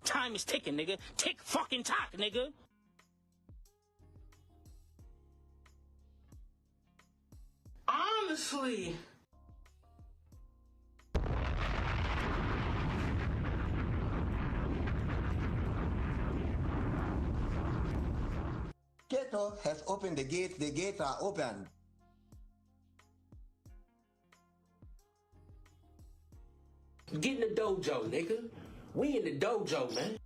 Time is ticking, nigga. Tick fucking tock, nigga. Honestly. Keto has opened the gates. The gates are open. Get in the dojo, nigga. We in the dojo, man.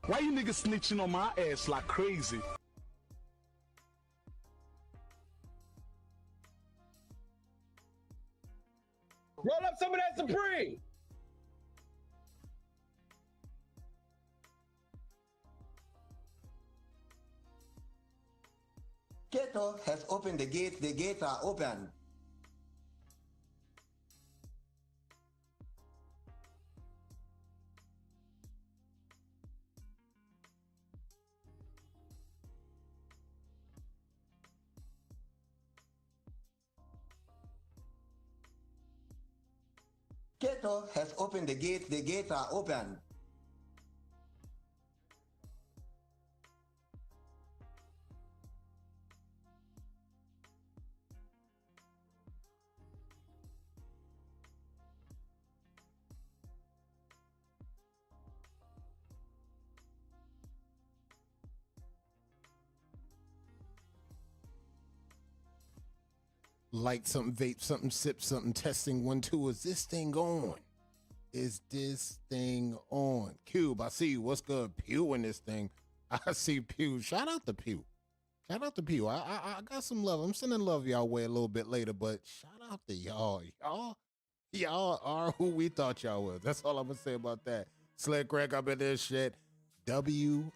Why you niggas snitching on my ass like crazy? Roll up some of that Supreme. Keto has opened the gates. The gates are open. Keto has opened the gates. The gates are open. Light something, vape something, sip something, testing 1 2. Is this thing on? Is this thing on? Cube, I see you. What's good? Pew in this thing. I see Pew. Shout out to Pew. Shout out to Pew. I got some love. I'm sending love y'all way a little bit later, but shout out to y'all. Y'all are who we thought y'all was. That's all I'm gonna say about that. Slick Rick up in this shit. WBC.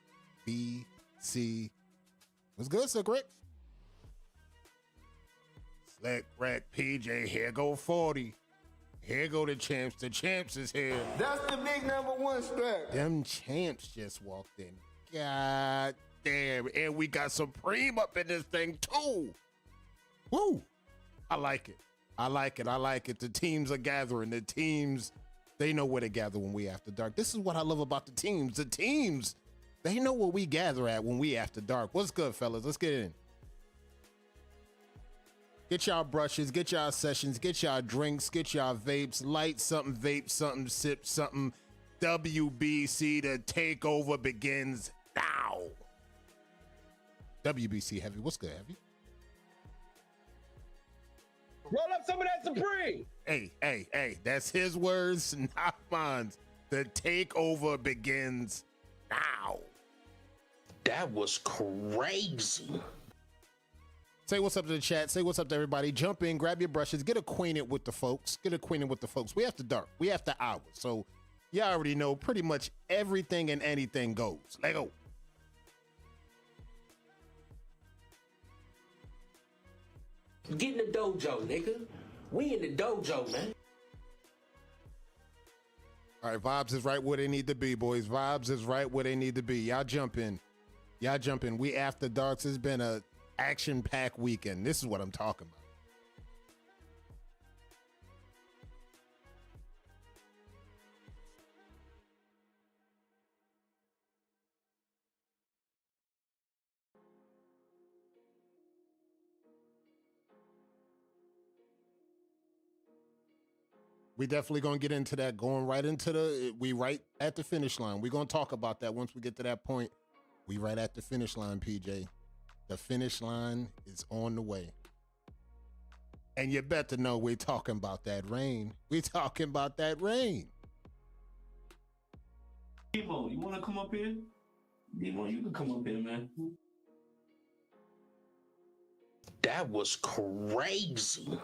What's good, Slick Rick? Slick Rick, PJ, here go 40. Here go the champs. The champs is here. That's the big #1 strap. Them champs just walked in. God damn. And we got Supreme up in this thing too. Woo. I like it. I like it. I like it. The teams are gathering. The teams, they know where to gather when we after dark. This is what I love about the teams. The teams, they know where we gather at when we after dark. What's good, fellas? Let's get in. Get y'all brushes, get y'all sessions, get y'all drinks, get y'all vapes, light something, vape something, sip something. WBC, the takeover begins now. WBC Heavy, what's good, Heavy? Roll up some of that Supreme. Hey, that's his words, not mine. The takeover begins now. That was crazy. Say what's up to the chat. Say what's up to everybody. Jump in, grab your brushes, get acquainted with the folks. Get acquainted with the folks. We after dark. We after hours. So y'all already know pretty much everything and anything goes. Let go. Get in the dojo, nigga. We in the dojo, man. All right, vibes is right where they need to be, boys. Vibes is right where they need to be. Y'all jump in. Y'all jump in. We after darks. It's been a action-packed weekend. This is what I'm talking about. We definitely gonna get into that. Going right into we right at the finish line. We're gonna talk about that once we get to that point. We right at the finish line, PJ. The finish line is on the way. And you better know we're talking about that rain. We talking about that rain. Demo, you want to come up here? Demo, you can come up here, man. That was crazy.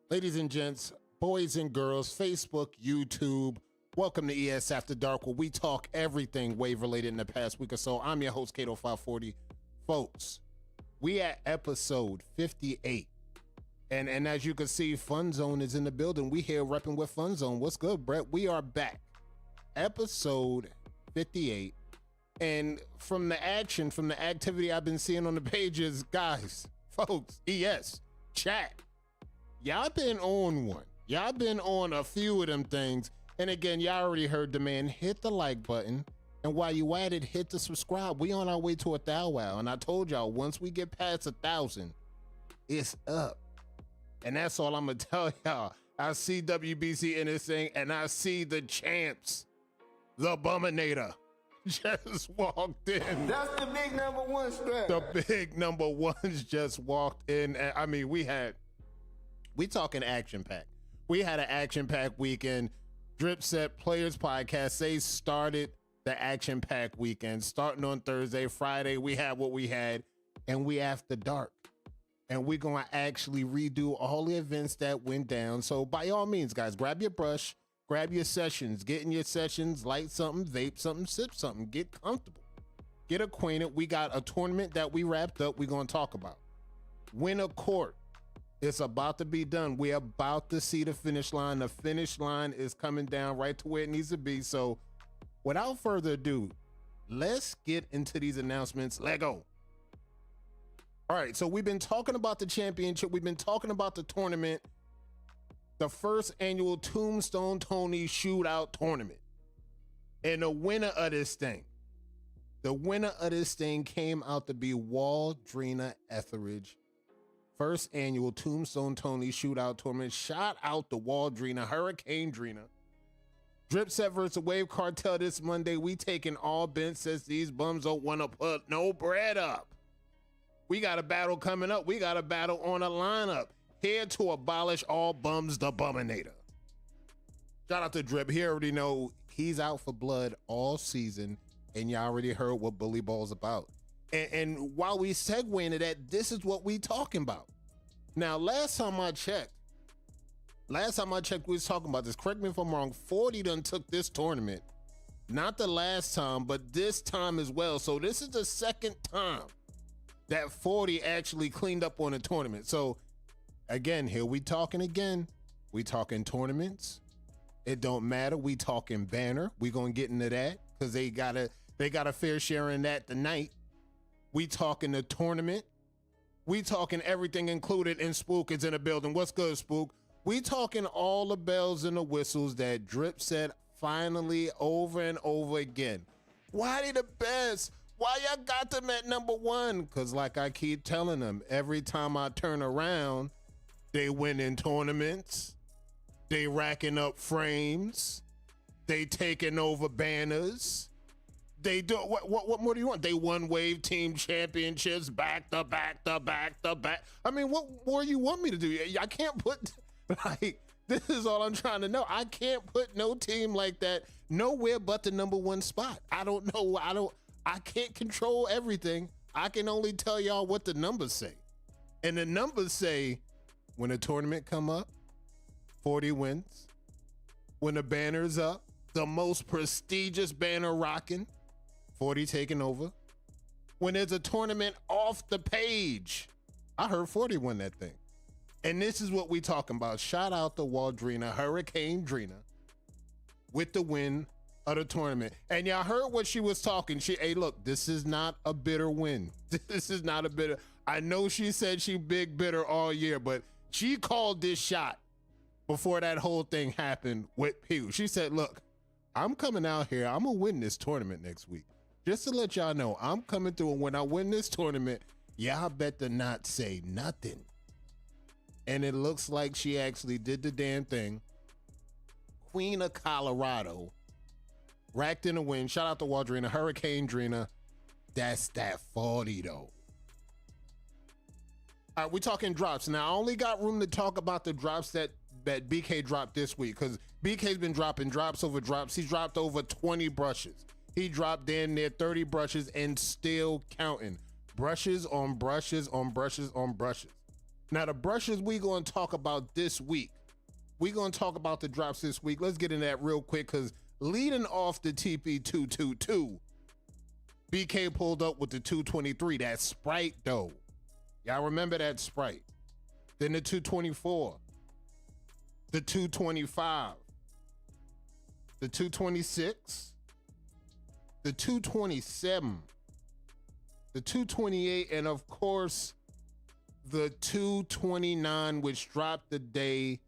Ladies and gents, boys and girls, Facebook, YouTube, welcome to ES After Dark, where we talk everything wave related in the past week or so. I'm your host, Kato540. Folks, we at episode 58. And as you can see, Fun Zone is in the building. We here repping with Fun Zone. What's good, Brett? We are back. Episode 58. And from the action, from the activity I've been seeing on the pages, guys, folks, ES, Chat. Y'all been on one. Y'all been on a few of them things. And again, y'all already heard the man. Hit the like button. And while you at it, hit the subscribe. We on our way to 1,000. And I told y'all, once we get past 1,000, it's up. And that's all I'm going to tell y'all. I see WBC in this thing, and I see the champs. The Buminator just walked in. That's the big number one strap. The big number ones just walked in. I mean, we talking action pack. We had an action pack weekend. Drip Set Players Podcast, they started the action pack weekend. Starting on Thursday, Friday, we had what we had, and we after dark. And we're going to actually redo all the events that went down. So by all means, guys, grab your brush, grab your sessions, get in your sessions, light something, vape something, sip something, get comfortable, get acquainted. We got a tournament that we wrapped up we're going to talk about. Winter court. It's about to be done. We're about to see the finish line. The finish line is coming down right to where it needs to be. So without further ado, let's get into these announcements. Let go. All right, so we've been talking about the championship. We've been talking about the tournament, the first annual Tombstone Tony Shootout Tournament. And the winner of this thing came out to be Waldrina Etheridge. First annual Tombstone Tony Shootout Tournament. Shout out to Waldrina, Hurricane Drina. Drip Set versus Wave Cartel this Monday. We taking all bents since these bums don't want to put no bread up. We got a battle coming up. We got a battle on a lineup. Here to abolish all bums, the Buminator. Shout out to Drip. He already know he's out for blood all season, and y'all already heard what Bully Ball's about. And while we segue into that, this is what we talking about. Now, last time I checked, we was talking about this. Correct me if I'm wrong. 40 done took this tournament. Not the last time, but this time as well. So this is the second time that 40 actually cleaned up on a tournament. So again, here we talking again. We talking tournaments. It don't matter. We talking banner. We gonna get into that because they got a fair share in that tonight. We talking the tournament. We talking everything included, and Spook is in the building. What's good, Spook? We talking all the bells and the whistles that Drip said finally over and over again. Why they the best? Why y'all got them at number one? Because like I keep telling them, every time I turn around, they win in tournaments. They racking up frames. They taking over banners. They do what more do you want? They won Wave Team Championships back to back to back to back. I mean, what more you want me to do? I can't put like this is all I'm trying to know. I can't put no team like that nowhere but the number one spot. I don't know. I can't control everything. I can only tell y'all what the numbers say. And the numbers say when a tournament come up, 40 wins. When the banner's up, the most prestigious banner rocking, 40 taking over. When there's a tournament off the page, I heard 40 win that thing. And this is what we talking about. Shout out to Waldrina, Hurricane Drina, with the win of the tournament. And y'all heard what she was talking. Hey, look, this is not a bitter win. This is not a bitter. I know she said she big bitter all year, but she called this shot before that whole thing happened with Pew. She said, look, I'm coming out here. I'm going to win this tournament next week. Just to let y'all know, I'm coming through, and when I win this tournament, y'all better not say nothing. And it looks like she actually did the damn thing. Queen of Colorado racked in a win. Shout out to Waldrina, Hurricane Drina. That's that 40 though. All right, we're talking drops. Now, I only got room to talk about the drops that BK dropped this week because BK's been dropping drops over drops. He's dropped over 20 brushes. He dropped damn near 30 brushes and still counting. Brushes on brushes on brushes on brushes. Now, the brushes we going to talk about this week. We're going to talk about the drops this week. Let's get into that real quick because leading off the TP222, BK pulled up with the 223. That Sprite, though. Y'all remember that Sprite. Then the 224. The 225. The 226. The 227, the 228, and of course, the 229, which dropped the day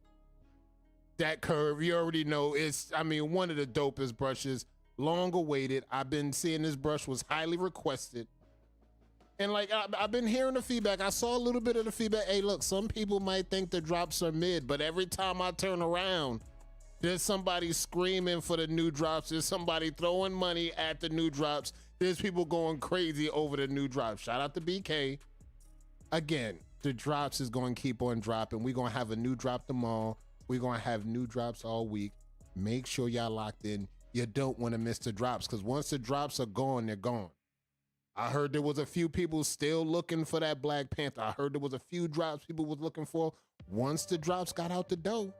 that curve. You already know it's, I mean, one of the dopest brushes, long awaited. I've been seeing this brush was highly requested. And like, I've been hearing the feedback. I saw a little bit of the feedback. Hey, look, some people might think the drops are mid, but every time I turn around, there's somebody screaming for the new drops. There's somebody throwing money at the new drops. There's people going crazy over the new drops. Shout out to BK. Again, the drops is going to keep on dropping. We're going to have a new drop tomorrow. We're going to have new drops all week. Make sure y'all locked in. You don't want to miss the drops, because once the drops are gone, they're gone. I heard there was a few people still looking for that Black Panther. I heard there was a few drops people was looking for. Once the drops got out the door,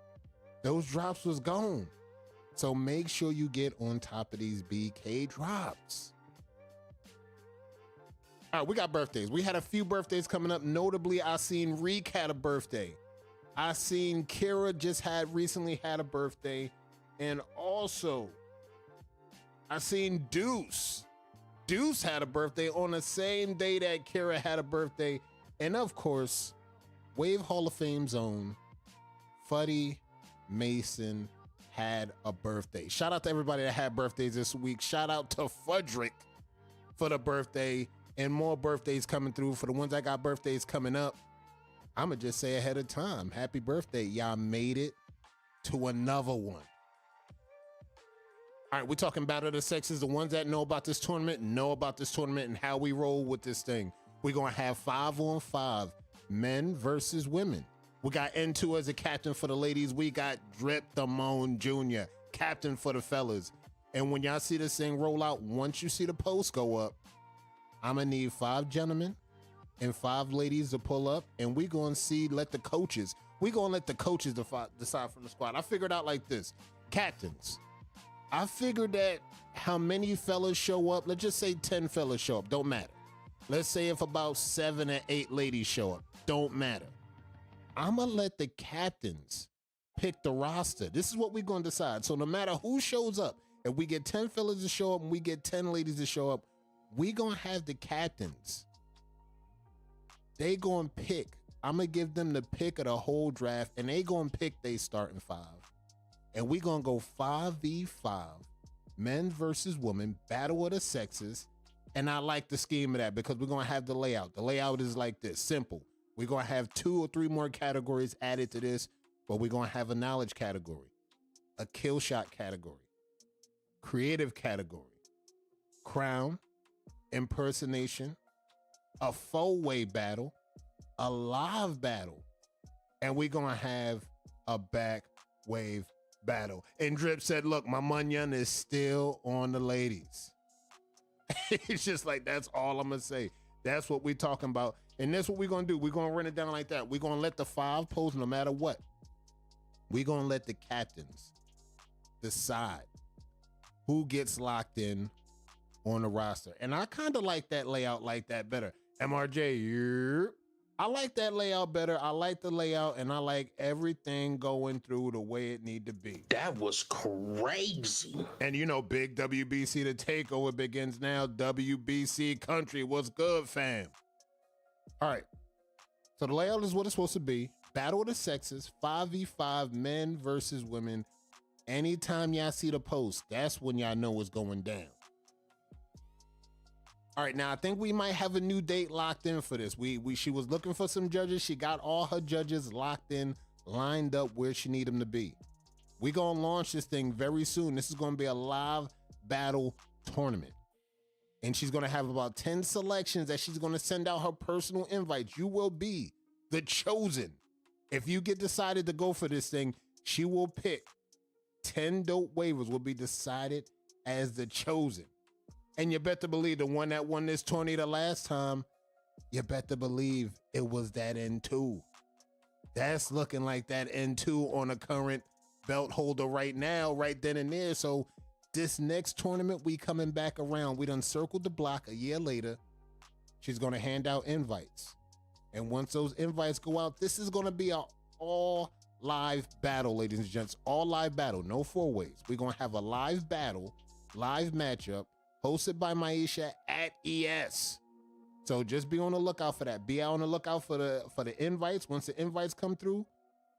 those drops was gone. So make sure you get on top of these BK drops. All right, we got birthdays. We had a few birthdays coming up. Notably, I seen Reek had a birthday. I seen Kira just recently had a birthday. And also, I seen Deuce. Deuce had a birthday on the same day that Kira had a birthday. And of course, Wave Hall of Fame's own Fuddy Mason had a birthday. Shout out to everybody that had birthdays this week. Shout out to Fudrick for the birthday, and more birthdays coming through. For the ones that got birthdays coming up, I'ma just say ahead of time, happy birthday. Y'all made it to another one. All right, we're talking Battle of the Sexes. The ones that know about this tournament and how we roll with this thing. We're going to have 5-on-5, men versus women. We got N2 as a captain for the ladies. We got Drip Damone Jr., captain for the fellas. And when y'all see this thing roll out, once you see the post go up, I'm going to need 5 gentlemen and 5 ladies to pull up. And we're going to let the coaches decide from the squad. I figured out like this. Captains. I figured that how many fellas show up, let's just say 10 fellas show up, don't matter. Let's say if about 7 or 8 ladies show up, don't matter. I'm going to let the captains pick the roster. This is what we're going to decide. So no matter who shows up, if we get 10 fellas to show up and we get 10 ladies to show up, we going to have the captains. They going to pick. I'm going to give them the pick of the whole draft, and they going to pick they starting 5. And we're going to go 5v5, men versus women, battle of the sexes. And I like the scheme of that because we're going to have the layout. The layout is like this, simple. We're going to have 2 or 3 more categories added to this, but we're going to have a knowledge category, a kill shot category, creative category, crown, impersonation, a four-way battle, a live battle, and we're going to have a back wave battle. And Drip said, look, my munyan is still on the ladies. It's just like, that's all I'm gonna say. That's what we're talking about. And that's what we're gonna do. We're gonna run it down like that. We're gonna let the 5 pose no matter what. We're gonna let the captains decide who gets locked in on the roster. And I kind of like that layout like that better. MRJ, I like that layout better. I like the layout, and I like everything going through the way it need to be. That was crazy. And you know, big WBC, the takeover begins now. WBC country, what's good, fam? All right. So the layout is what it's supposed to be. Battle of the sexes, 5v5, men versus women. Anytime y'all see the post, that's when y'all know what's going down. All right, now I think we might have a new date locked in for this. She was looking for some judges. She got all her judges locked in, lined up where she need them to be. We're going to launch this thing very soon. This is going to be a live battle tournament. And she's going to have about 10 selections that she's going to send out her personal invites. You will be the chosen. If you get decided to go for this thing, she will pick 10 dope waivers will be decided as the chosen. And you better believe the one that won this tourney the last time, you better believe it was that N2. That's looking like that N2 on a current belt holder right now, right then and there. So this next tournament, we coming back around. We done circled the block a year later. She's going to hand out invites. And once those invites go out, this is going to be an all live battle, ladies and gents. All live battle, no 4-ways. We're going to have a live battle, live matchup, hosted by Maisha at ES. So just be on the lookout for that. Be on the lookout for the invites. Once the invites come through,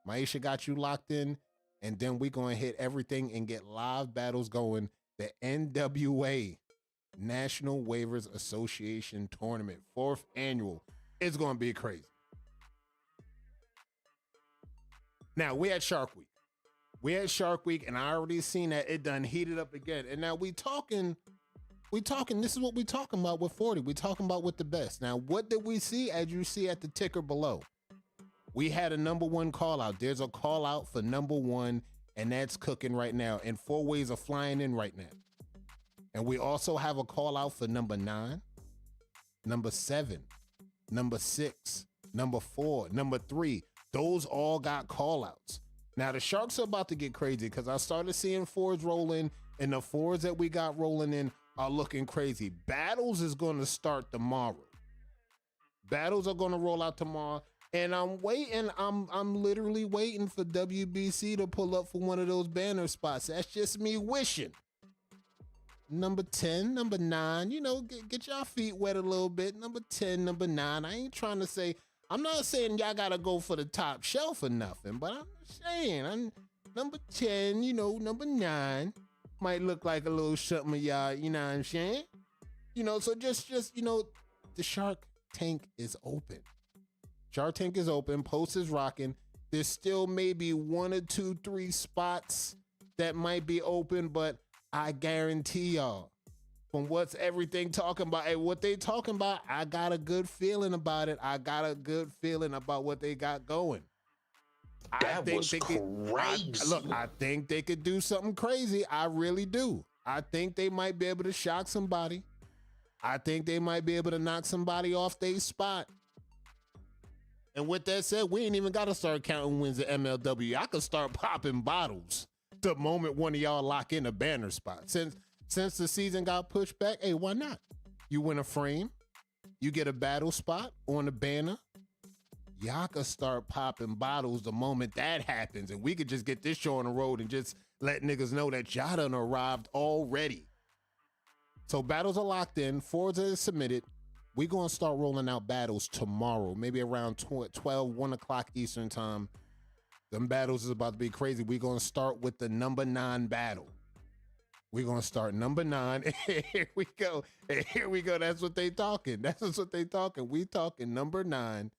Maisha got you locked in, and then we gonna hit everything and get live battles going. The NWA National Waivers Association Tournament, 4th annual. It's gonna be crazy. Now we at Shark Week. And I already seen that it done heated up again. And now we talking, this is what we talking about with 40. We talking about with the best. Now, what did we see? As you see at the ticker below, we had a number 1 call out. There's a call out for number 1, and that's cooking right now. And 4 ways are flying in right now. And we also have a call out for number 9, number 7, number 6, number 4, number 3. Those all got call outs. Now the Sharks are about to get crazy because I started seeing 4s roll in, and the 4s that we got rolling in are looking crazy. Battles is going to start tomorrow. Battles are going to roll out tomorrow. And I'm waiting. I'm literally waiting for WBC to pull up for one of those banner spots. That's just me wishing. Number 10, number 9, you know, get y'all feet wet a little bit. Number 10, number 9. I ain't trying to say, I'm not saying y'all got to go for the top shelf or nothing, but I'm saying I'm number 10, you know, number 9 might look like a little something of y'all, you know what I'm saying? You know, so just, you know, the Shark Tank is open. Shark Tank is open. Post is rocking. There's still maybe 1 or 2, 3 spots that might be open, but I guarantee y'all, from what's everything talking about, hey, what they talking about, I got a good feeling about it. I got a good feeling about what they got going. That was crazy. I think they could do something crazy. I really do. I think they might be able to shock somebody. I think they might be able to knock somebody off their spot. And with that said, we ain't even got to start counting wins at MLW. I could start popping bottles the moment one of y'all lock in a banner spot. Since the season got pushed back, hey, why not? You win a frame, you get a battle spot on the banner. Y'all could start popping bottles the moment that happens, and we could just get this show on the road and just let niggas know that y'all done arrived already. So battles are locked in, 4s are submitted. We're going to start rolling out battles tomorrow, maybe around 12, 1 o'clock Eastern time. Them battles is about to be crazy. We're going to start with the number 9 battle. We're going to start number 9. Here we go. Here we go. That's what they talking. That's what they talking. We talking number 9.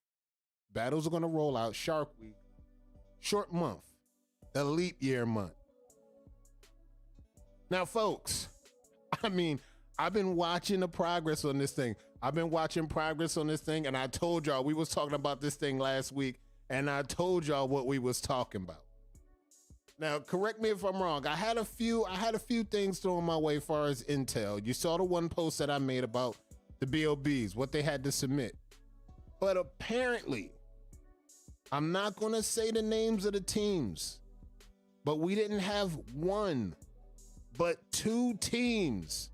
Battles are going to roll out Shark Week. Short month. The leap year month. Now, folks, I mean, I've been watching the progress on this thing. And I told y'all we was talking about this thing last week, and I told y'all what we was talking about. Now, correct me if I'm wrong. I had a few things thrown my way as far as intel. You saw the one post that I made about the BOBs, what they had to submit. But apparently, I'm not going to say the names of the teams, but we didn't have 1, but 2 teams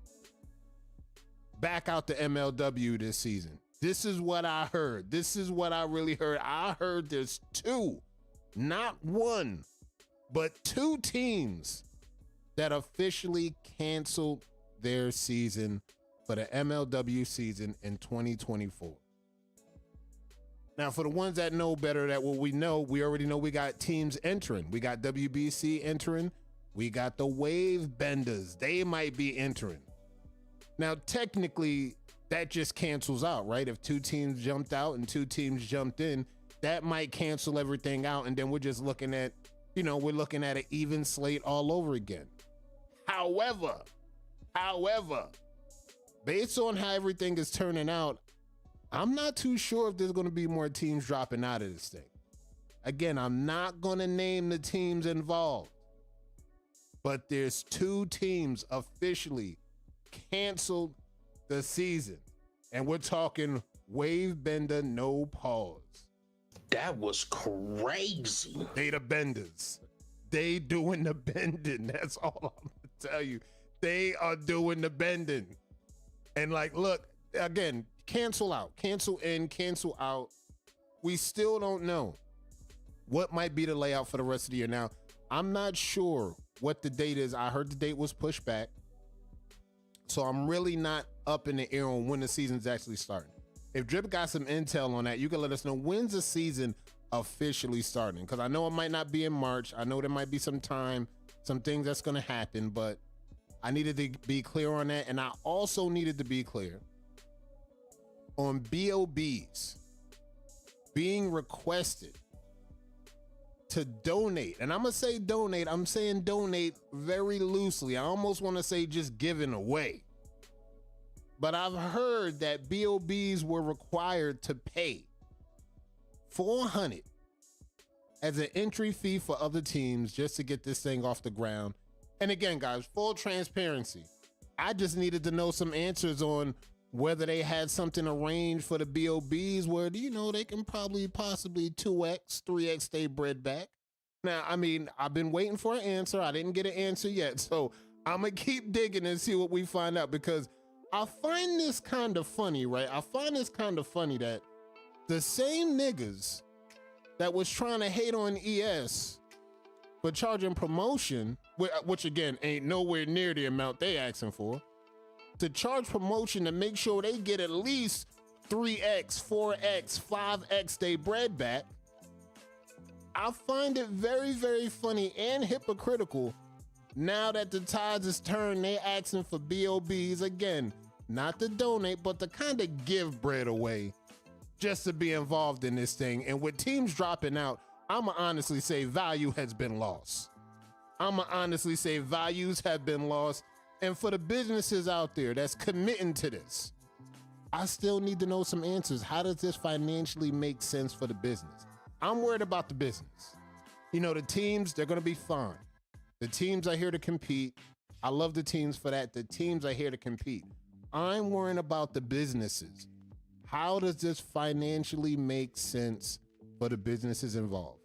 back out to MLW this season. This is what I heard. This is what I really heard. I heard there's 2, not 1, but 2 teams that officially canceled their season for the MLW season in 2024. Now, for the ones that know better, that what we know, we already know we got teams entering. We got WBC entering. We got the Wave Benders. They might be entering. Now, technically, that just cancels out, right? If 2 teams jumped out and 2 teams jumped in, that might cancel everything out. And then we're just looking at, we're looking at an even slate all over again. However, based on how everything is turning out, I'm not too sure if there's going to be more teams dropping out of this thing. Again, I'm not going to name the teams involved, but there's 2 teams officially canceled the season, and we're talking Wave Bender, no pause. That was crazy. They the benders. They doing the bending. That's all I'm gonna tell you. They are doing the bending. And like, look, again, cancel out, cancel in, cancel out. We still don't know what might be the layout for the rest of the year. Now, I'm not sure what the date is. I heard the date was pushed back. So I'm really not up in the air on when the season's actually starting. If Drip got some intel on that, you can let us know when's the season officially starting. Because I know it might not be in March. I know there might be some time, some things that's going to happen, but I needed to be clear on that. And I also needed to be clear on BOBs being requested to donate. And I'm going to say donate. I'm saying donate very loosely. I almost want to say just giving away. But I've heard that BOBs were required to pay $400 as an entry fee for other teams just to get this thing off the ground. And again, guys, full transparency. I just needed to know some answers on whether they had something arranged for the BOBs where, you know, they can possibly 2X, 3X their bread back. Now, I mean, I've been waiting for an answer. I didn't get an answer yet. So I'm going to keep digging and see what we find out, because I find this kind of funny, right? I find this kind of funny that the same niggas that was trying to hate on ES for charging promotion, which again ain't nowhere near the amount they asking for, to charge promotion to make sure they get at least 3X, 4X, 5X they bread back. I find it very, very funny and hypocritical now that the tides is turned. They asking for BOBs again, not to donate, but to kind of give bread away just to be involved in this thing. And with teams dropping out, I'ma honestly say value has been lost. I'ma honestly say values have been lost. And for the businesses out there that's committing to this, I still need to know some answers. How does this financially make sense for the business? I'm worried about the business. You know, the teams, they're gonna be fine. The teams are here to compete. I love the teams for that. The teams are here to compete. I'm worrying about the businesses. How does this financially make sense for the businesses involved?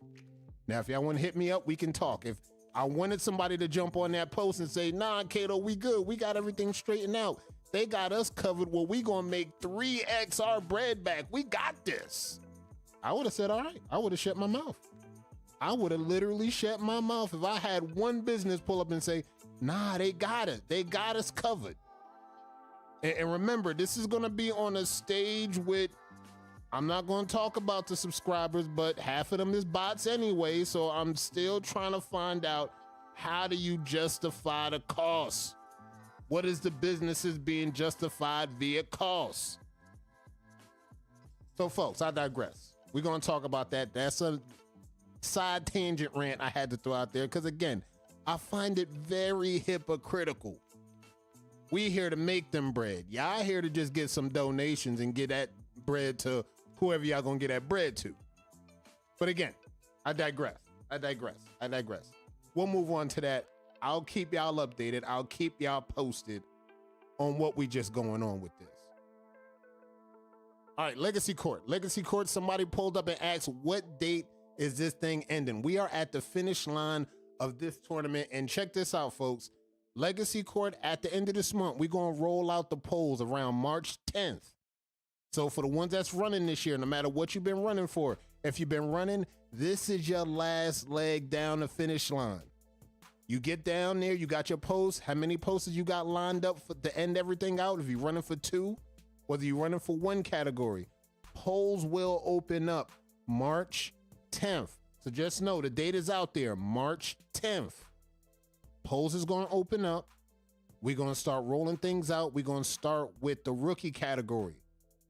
Now, if y'all want to hit me up, we can talk. If I wanted somebody to jump on that post and say, nah, Kato, we good. We got everything straightened out. They got us covered. Well, we gonna make 3X our bread back. We got this. I would have said, all right. I would have shut my mouth. I would have literally shut my mouth if I had one business pull up and say, nah, they got it. They got us covered. And remember, this is going to be on a stage with, I'm not going to talk about the subscribers, but half of them is bots anyway. So I'm still trying to find out, how do you justify the cost? What is the businesses being justified via cost? So folks, I digress. We're going to talk about that. That's a side tangent rant I had to throw out there, because again, I find it very hypocritical. We here to make them bread. Y'all here to just get some donations and get that bread to whoever y'all gonna get that bread to. But again, I digress. We'll move on to that. I'll keep y'all updated. I'll keep y'all posted on what we just going on with this. All right, Legacy Court. Legacy Court, somebody pulled up and asked, what date is this thing ending? We are at the finish line of this tournament, and check this out, folks. Legacy Court, at the end of this month, we're going to roll out the polls around March 10th. So for the ones that's running this year, no matter what you've been running for, if you've been running, this is your last leg down the finish line. You get down there, you got your posts. How many posters you got lined up for to end everything out? If you're running for 2, whether you're running for 1 category, polls will open up March 10th. So just know the date is out there, March 10th. Polls is going to open up. We're going to start rolling things out. We're going to start with the rookie category,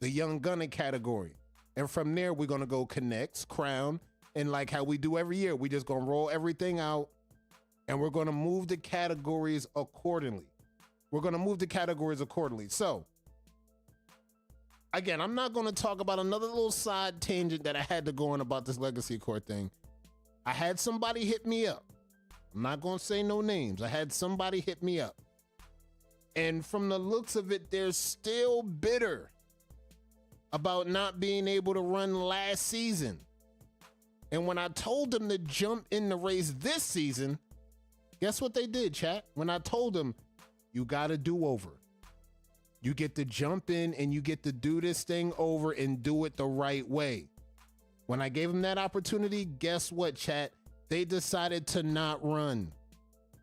the young gunner category. And from there, we're going to go connects, crown, and like how we do every year, we just going to roll everything out, and we're going to move the categories accordingly. So, again, I'm not going to talk about another little side tangent that I had to go on about this Legacy Court thing. I had somebody hit me up. I'm not going to say no names. I had somebody hit me up. And from the looks of it, they're still bitter about not being able to run last season. And when I told them to jump in the race this season, guess what they did, chat? When I told them, you got to do over. You get to jump in and you get to do this thing over and do it the right way. When I gave them that opportunity, guess what, chat? They decided to not run.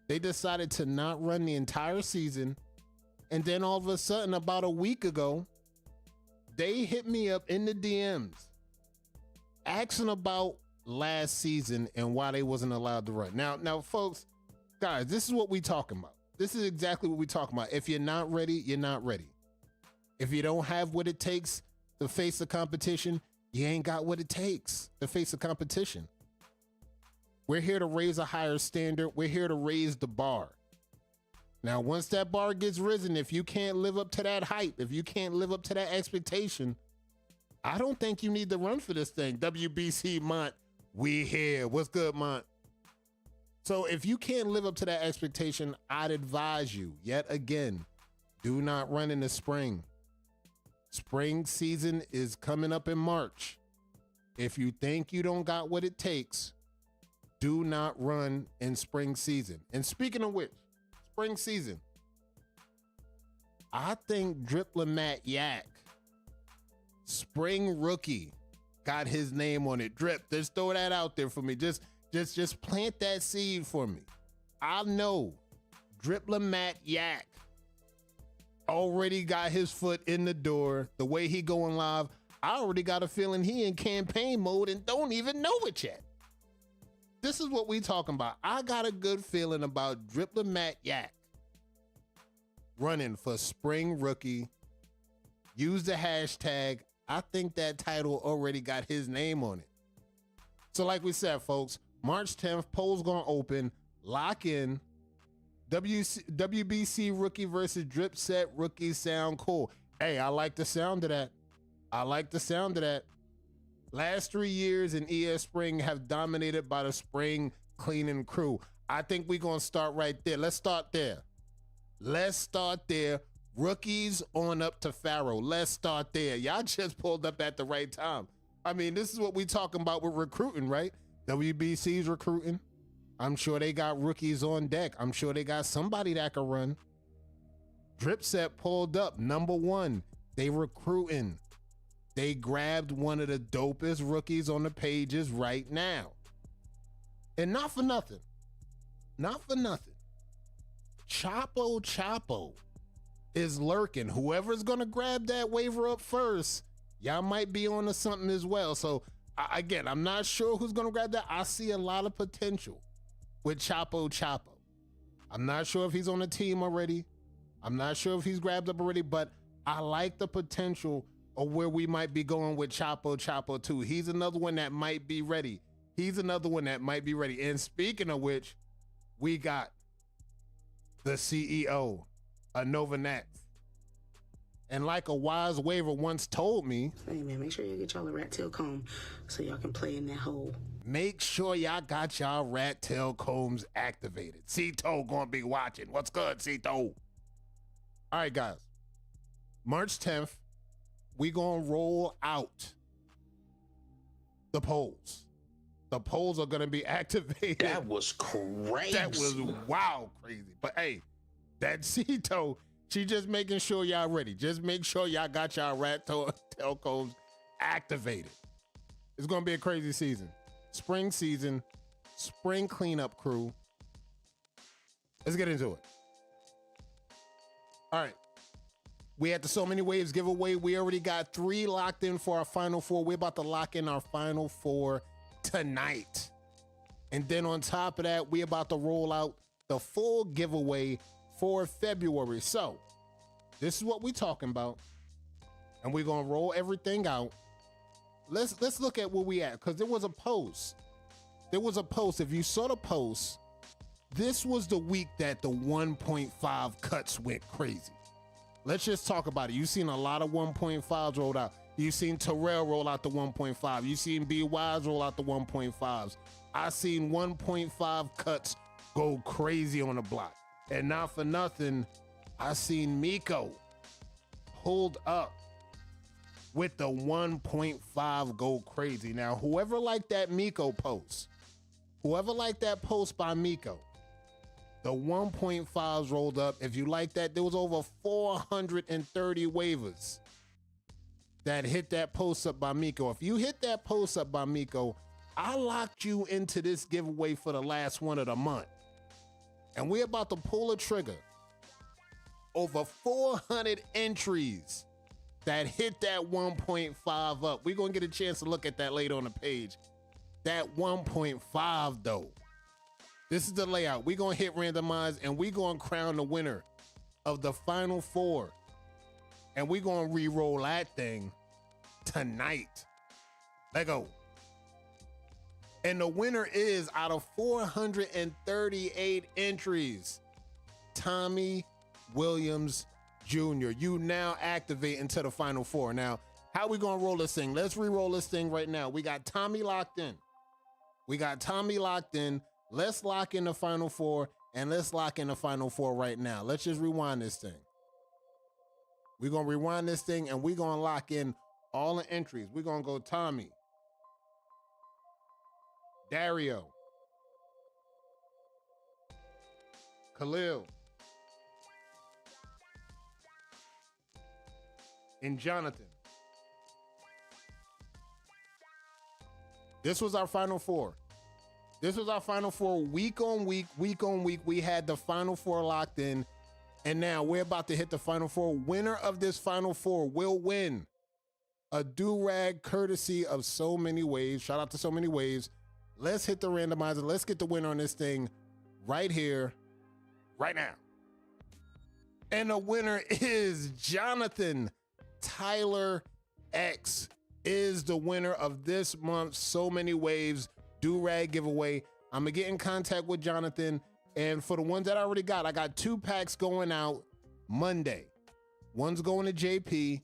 They decided to not run the entire season. And then all of a sudden, about a week ago, they hit me up in the DMs asking about last season and why they wasn't allowed to run. Now, folks, guys, this is what we talking about. This is exactly what we talking about. If you're not ready, you're not ready. If you don't have what it takes to face the competition, you ain't got what it takes to face the competition. We're here to raise a higher standard. We're here to raise the bar. Now, once that bar gets risen, if you can't live up to that hype, if you can't live up to that expectation, I don't think you need to run for this thing. WBC Mont, we here. What's good, Mont? So if you can't live up to that expectation, I'd advise you, yet again, do not run in the spring. Spring season is coming up in March. If you think you don't got what it takes, do not run in spring season. And speaking of which, spring season, I think Driplomat Yak, spring rookie, got his name on it. Drip, just throw that out there for me. Just plant that seed for me. I know Driplomat Yak already got his foot in the door. The way he going live, I already got a feeling he in campaign mode and don't even know it yet. This is what we talking about. I got a good feeling about Driplomat Yak running for spring rookie. Use the hashtag. I think that title already got his name on it. So like we said, folks, March 10th, polls gonna open. Lock in. WBC rookie versus Drip Set rookie sound cool. Hey, I like the sound of that. I like the sound of that. Last 3 years in ES Spring have dominated by the spring cleaning crew. I think we're gonna start right there. Let's start there. Let's start there. Rookies on up to Pharaoh. Let's start there. Y'all just pulled up at the right time. I mean, this is what we talking about with recruiting, right? WBC's recruiting. I'm sure they got rookies on deck. I'm sure they got somebody that can run. Dripset pulled up, #1. They recruiting. They grabbed one of the dopest rookies on the pages right now. And not for nothing. Chapo is lurking. Whoever's gonna grab that waiver up first, y'all might be on to something as well. So again, I'm not sure who's gonna grab that. I see a lot of potential with Chapo. I'm not sure if he's on the team already. I'm not sure if he's grabbed up already, but I like the potential of where we might be going with Chapo too. He's another one that might be ready. And speaking of which, we got the CEO of Novanax. And like a wise waiver once told me, hey man, make sure you get y'all a rat tail comb so y'all can play in that hole. Make sure y'all got y'all rat tail combs activated. Cito gonna be watching. What's good, Cito? All right, guys. March 10th, we gonna roll out the polls. The polls are gonna be activated. That was crazy. That was wow crazy. But hey, that Cito, she just making sure y'all ready. Just make sure y'all got y'all rat tail combs activated. It's gonna be a crazy season. Spring season, spring cleanup crew. Let's get into it. All right. We had the So Many Waves giveaway. We already got 3 locked in for our final 4. We're about to lock in our final 4 tonight. And then on top of that, we're about to roll out the full giveaway for February. So this is what we're talking about. And we're going to roll everything out. Let's look at where we at, because there was a post. If you saw the post, this was the week that the 1.5 cuts went crazy. Let's just talk about it. You've seen a lot of 1.5s rolled out. You've seen Terrell roll out the 1.5. You've seen B-Wise roll out the 1.5s. I seen 1.5 cuts go crazy on the block. And not for nothing, I seen Miko pulled up with the 1.5 go crazy. Now, whoever liked that Miko post, by Miko, the 1.5s rolled up. If you like that, there was over 430 waivers that hit that post up by Miko. If you hit that post up by Miko, I locked you into this giveaway for the last one of the month. And we're about to pull a trigger. Over 400 entries that hit that 1.5 up. We're going to get a chance to look at that later on the page. That 1.5 though. This is the layout. We're going to hit randomize and we're going to crown the winner of the final four. And we're going to re-roll that thing tonight. Let go. And the winner is, out of 438 entries, Tommy Williams Jr. You now activate into the final four. Now, how we gonna roll this thing? Let's re-roll this thing right now. We got Tommy locked in. Let's lock in the final four, and let's lock in the final four right now. Let's just rewind this thing. We're gonna rewind this thing, and we're gonna lock in all the entries. We're gonna go Tommy, Dario, Khalil, and Jonathan. This was our final four. Week on week. We had the final four locked in, and now we're about to hit the final four. Winner of this final four will win a do-rag courtesy of So Many Waves. Shout out to So Many Waves. Let's hit the randomizer. Let's get the winner on this thing right here, right now. And the winner is Jonathan. Tyler X is the winner of this month's So Many Waves do-rag giveaway. I'm gonna get in contact with Jonathan, and for the ones that I already got, I got 2 packs going out Monday. One's going to JP,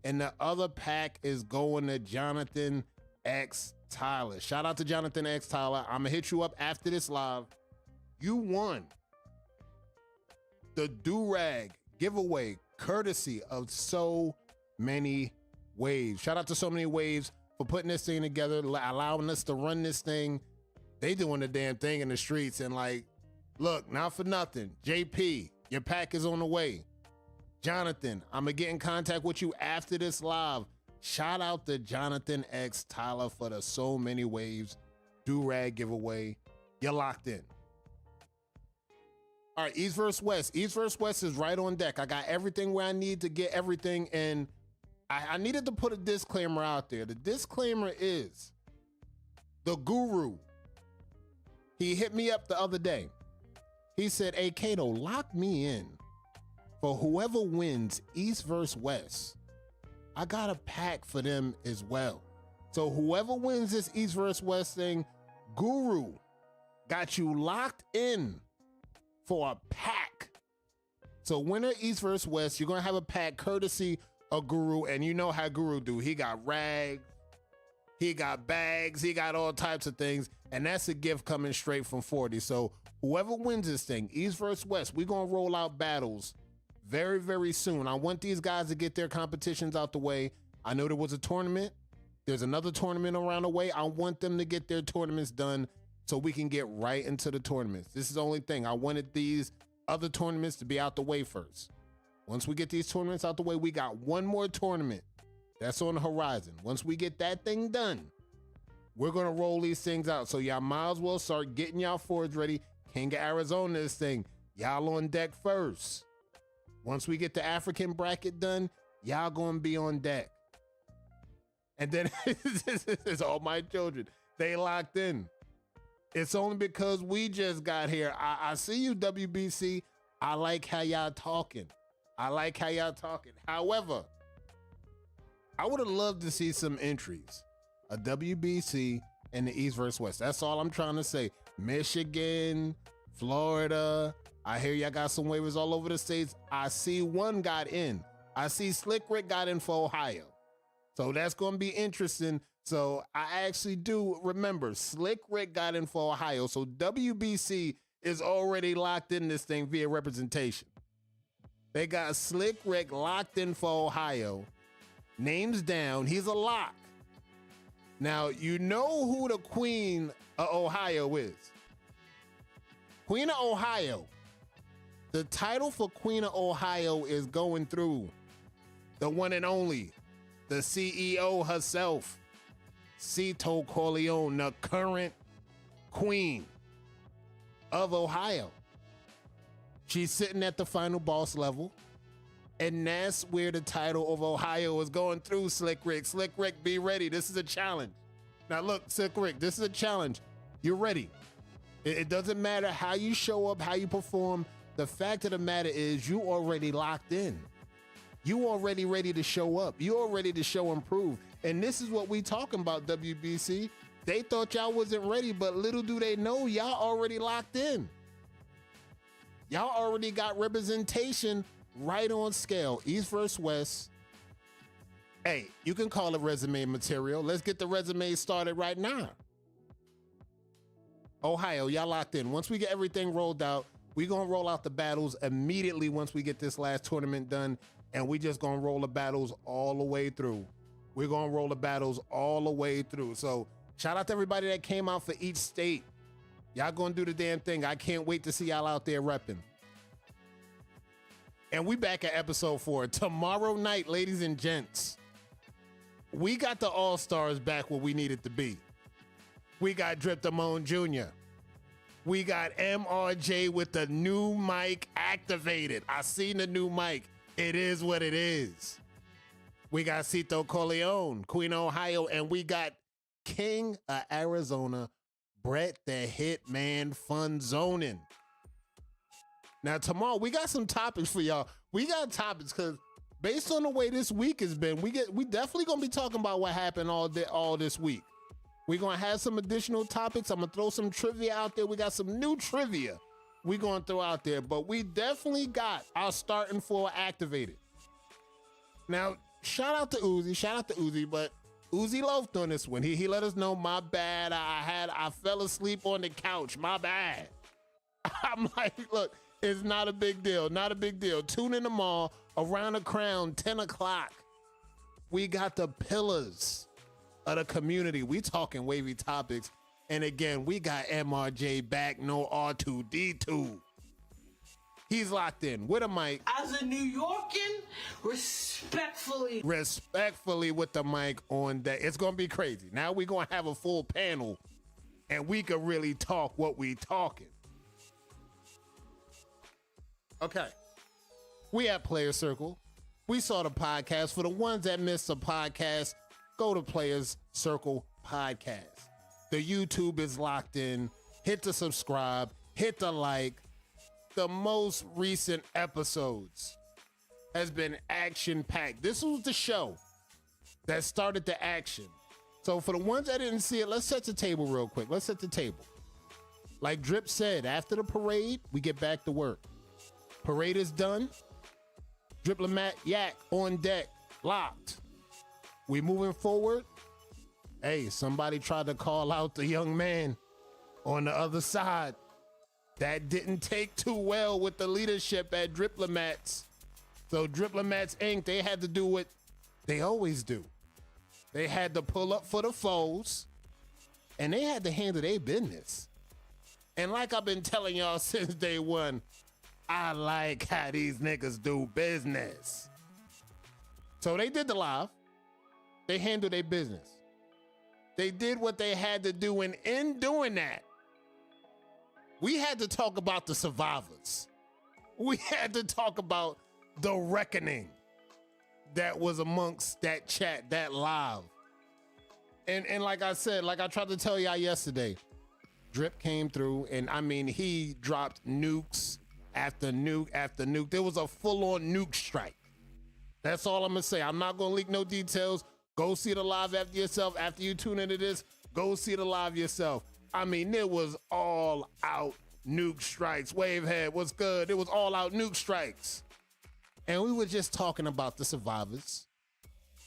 and the other pack is going to Jonathan X Tyler. Shout out to Jonathan X Tyler. I'm gonna hit you up after this live. You won the do-rag giveaway courtesy of So Many Waves. Shout out to So Many Waves for putting this thing together, allowing us to run this thing. They doing the damn thing in the streets, and like, look, not for nothing, JP, your pack is on the way. Jonathan, I'm gonna get in contact with you after this live. Shout out to Jonathan X Tyler for the So Many Waves do-rag giveaway. You're locked in. All right, East versus West. East versus West is right on deck. I got everything where I need to get everything, and I needed to put a disclaimer out there. The disclaimer is the guru. He hit me up the other day. He said, "Hey, Kato, lock me in for whoever wins East versus West. I got a pack for them as well. So whoever wins this East versus West thing, Guru got you locked in for a pack. So winner East versus West, you're gonna have a pack courtesy of Guru, and you know how Guru do. He got rags, he got bags, he got all types of things, and that's a gift coming straight from 40. So whoever wins this thing, East versus West, we're gonna roll out battles very, very soon. I want these guys to get their competitions out the way. I know there was a tournament. There's another tournament around the way. I want them to get their tournaments done so we can get right into the tournaments. This is the only thing. I wanted these other tournaments to be out the way first. Once we get these tournaments out the way, we got one more tournament that's on the horizon. Once we get that thing done, we're going to roll these things out. So y'all might as well start getting y'all forwards ready. King of Arizona, this thing. Y'all on deck first. Once we get the African bracket done, y'all going to be on deck. And then it's all my children. They locked in. It's only because we just got here. I see you, WBC. I like how y'all talking. However, I would have loved to see some entries. A WBC and the East versus West. That's all I'm trying to say. Michigan, Florida. I hear y'all got some waivers all over the states. I see one got in. I see Slick Rick got in for Ohio. So that's going to be interesting. So I actually do remember Slick Rick got in for Ohio. So WBC is already locked in this thing via representation. They got Slick Rick locked in for Ohio. Names down. He's a lock. Now, you know who the Queen of Ohio is. Queen of Ohio. The title for Queen of Ohio is going through the one and only, the CEO herself, Cito Corleone, the current Queen of Ohio. She's sitting at the final boss level. And that's where the title of Ohio is going through, Slick Rick. Slick Rick, be ready. This is a challenge. Now look, Slick Rick, this is a challenge. You're ready. It doesn't matter how you show up, how you perform. The fact of the matter is you already locked in. You already ready to show up. You all ready to show and prove. And this is what we talking about, WBC. They thought y'all wasn't ready, but little do they know y'all already locked in. Y'all already got representation right on scale. East versus West. Hey, you can call it resume material. Let's get the resume started right now. Ohio, y'all locked in. Once we get everything rolled out, we gonna roll out the battles immediately once we get this last tournament done, and we just gonna roll the battles all the way through. We're gonna roll the battles all the way through. So shout out to everybody that came out for each state. Y'all gonna do the damn thing. I can't wait to see y'all out there repping. And we back at episode 4. Tomorrow night, ladies and gents, we got the All-Stars back where we needed to be. We got Drip Damone Jr. We got MRJ with the new mic activated. I seen the new mic. It is what it is. We got Cito Corleone, Queen of Ohio, and we got King of Arizona, Brett the Hitman Fun Zoning. Now tomorrow we got some topics for y'all. We got topics because based on the way this week has been, we definitely gonna be talking about what happened all this week. We're gonna have some additional topics. I'm gonna throw some trivia out there. We got some new trivia we're gonna throw out there, but we definitely got our starting four activated. Now, shout out to Uzi, but Uzi loafed on this one. He let us know, my bad. I fell asleep on the couch. My bad. I'm like, look, it's not a big deal. Not a big deal. Tune in tomorrow around the crown, 10 o'clock. We got the pillars of the community. We talking wavy topics. And again, we got MRJ back, no R2D2. He's locked in with a mic. As a New Yorkan, respectfully With the mic on deck. It's going to be crazy. Now we're going to have a full panel and we can really talk what we talking. Okay. We at Player Circle. We saw the podcast. For the ones that missed the podcast, go to Players Circle Podcast. The YouTube is locked in. Hit the subscribe. Hit the like. The most recent episodes has been action-packed. This was the show that started the action. So for the ones that didn't see it, let's set the table real quick. Let's set the table. Like Drip said, after the parade, we get back to work. Parade is done. Drip Lamat Yak on deck, locked. We moving forward. Hey, somebody tried to call out the young man on the other side. That didn't take too well with the leadership at Drip Lamats. So Drip Lamats Inc., they had to do what they always do. They had to pull up for the foes, and they had to handle their business. And like I've been telling y'all since day one, I like how these niggas do business. So they did the live. They handled their business. They did what they had to do, and in doing that, we had to talk about the survivors. We had to talk about the reckoning that was amongst that chat, that live. And like I said, like I tried to tell y'all yesterday, Drip came through, and I mean, he dropped nukes after nuke after nuke. There was a full-on nuke strike. That's all I'm gonna say. I'm not gonna leak no details. Go see the live after yourself. After you tune into this, go see the live yourself. I mean, it was all out nuke strikes. Wavehead, what's good? It was all out nuke strikes. And we were just talking about the survivors.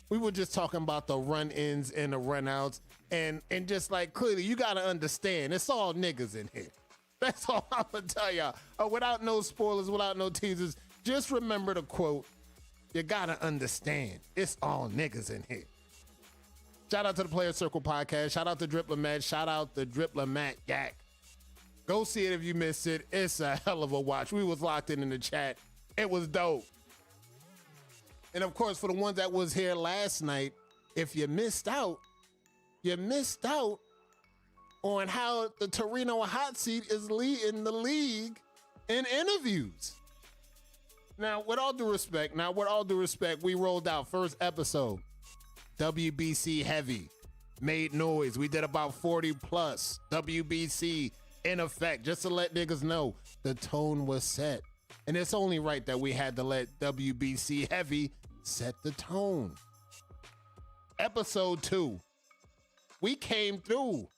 We were just talking about the run-ins and the run-outs. And just like, clearly, you gotta understand, it's all niggas in here. That's all I'm gonna tell y'all. Without no spoilers, without no teasers, just remember the quote. You gotta understand, it's all niggas in here. Shout out to the Player Circle Podcast. Shout out to Drip Lamat. Shout out to Drip Lamat Yak. Go see it if you missed it. It's a hell of a watch. We was locked in the chat. It was dope. And of course, for the ones that was here last night, if you missed out on how the Torino hot seat is leading the league in interviews. Now, with all due respect, we rolled out first episode. WBC heavy. Made noise. We did about 40 plus. WBC in effect. Just to let niggas know the tone was set. And it's only right that we had to let WBC heavy set the tone. Episode 2. We came through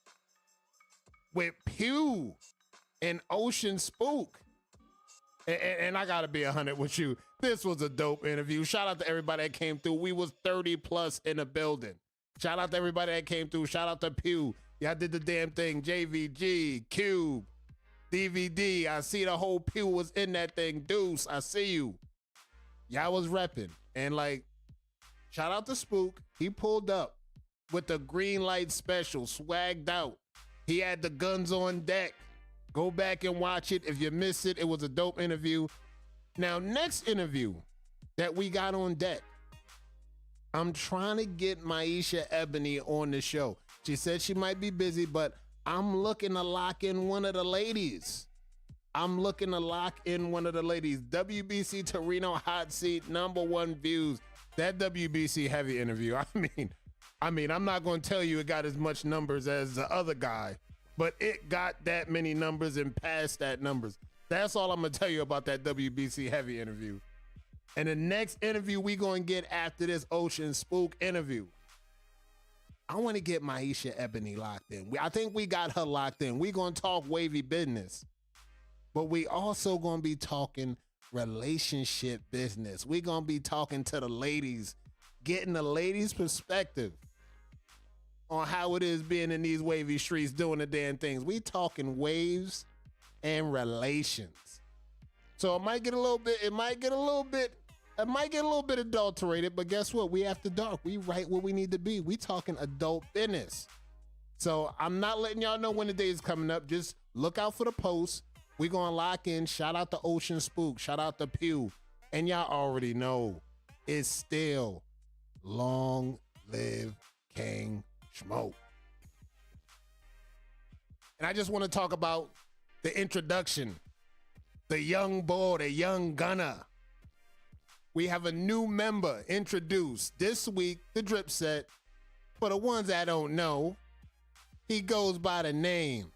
with Pew and Ocean Spook. And I gotta be 100 with you. This was a dope interview. Shout out to everybody that came through. We was 30 plus in the building. Shout out to everybody that came through. Shout out to Pew. Y'all did the damn thing. JVG, Cube, DVD. I see the whole Pew was in that thing. Deuce, I see you. Y'all was repping. And like, shout out to Spook. He pulled up with the green light special, swagged out. He had the guns on deck. Go back and watch it. If you missed it, it was a dope interview. Now, next interview that we got on deck, I'm trying to get Maisha Ebony on the show. She said she might be busy, but I'm looking to lock in one of the ladies. WBC Torino hot seat, #1 views. That WBC heavy interview. I mean, I'm not going to tell you it got as much numbers as the other guy, but it got that many numbers and past that numbers. That's all I'm going to tell you about that WBC heavy interview. And the next interview we going to get after this Ocean Spook interview, I want to get Maisha Ebony locked in. I think we got her locked in. We going to talk wavy business, but we also going to be talking relationship business. We going to be talking to the ladies, getting the ladies' perspective on how it is being in these wavy streets doing the damn things. We talking waves and relations. So it might get a little bit adulterated, but guess what? We after dark. We right where we need to be. We talking adult business. So I'm not letting y'all know when the day is coming up. Just look out for the posts. We gonna lock in. Shout out to Ocean Spook. Shout out to Pew. And y'all already know it's still long live King Smoke. And I just want to talk about the introduction. The young boy, the young gunner. We have a new member introduced this week, the Drip Set. For the ones that don't know, he goes by the name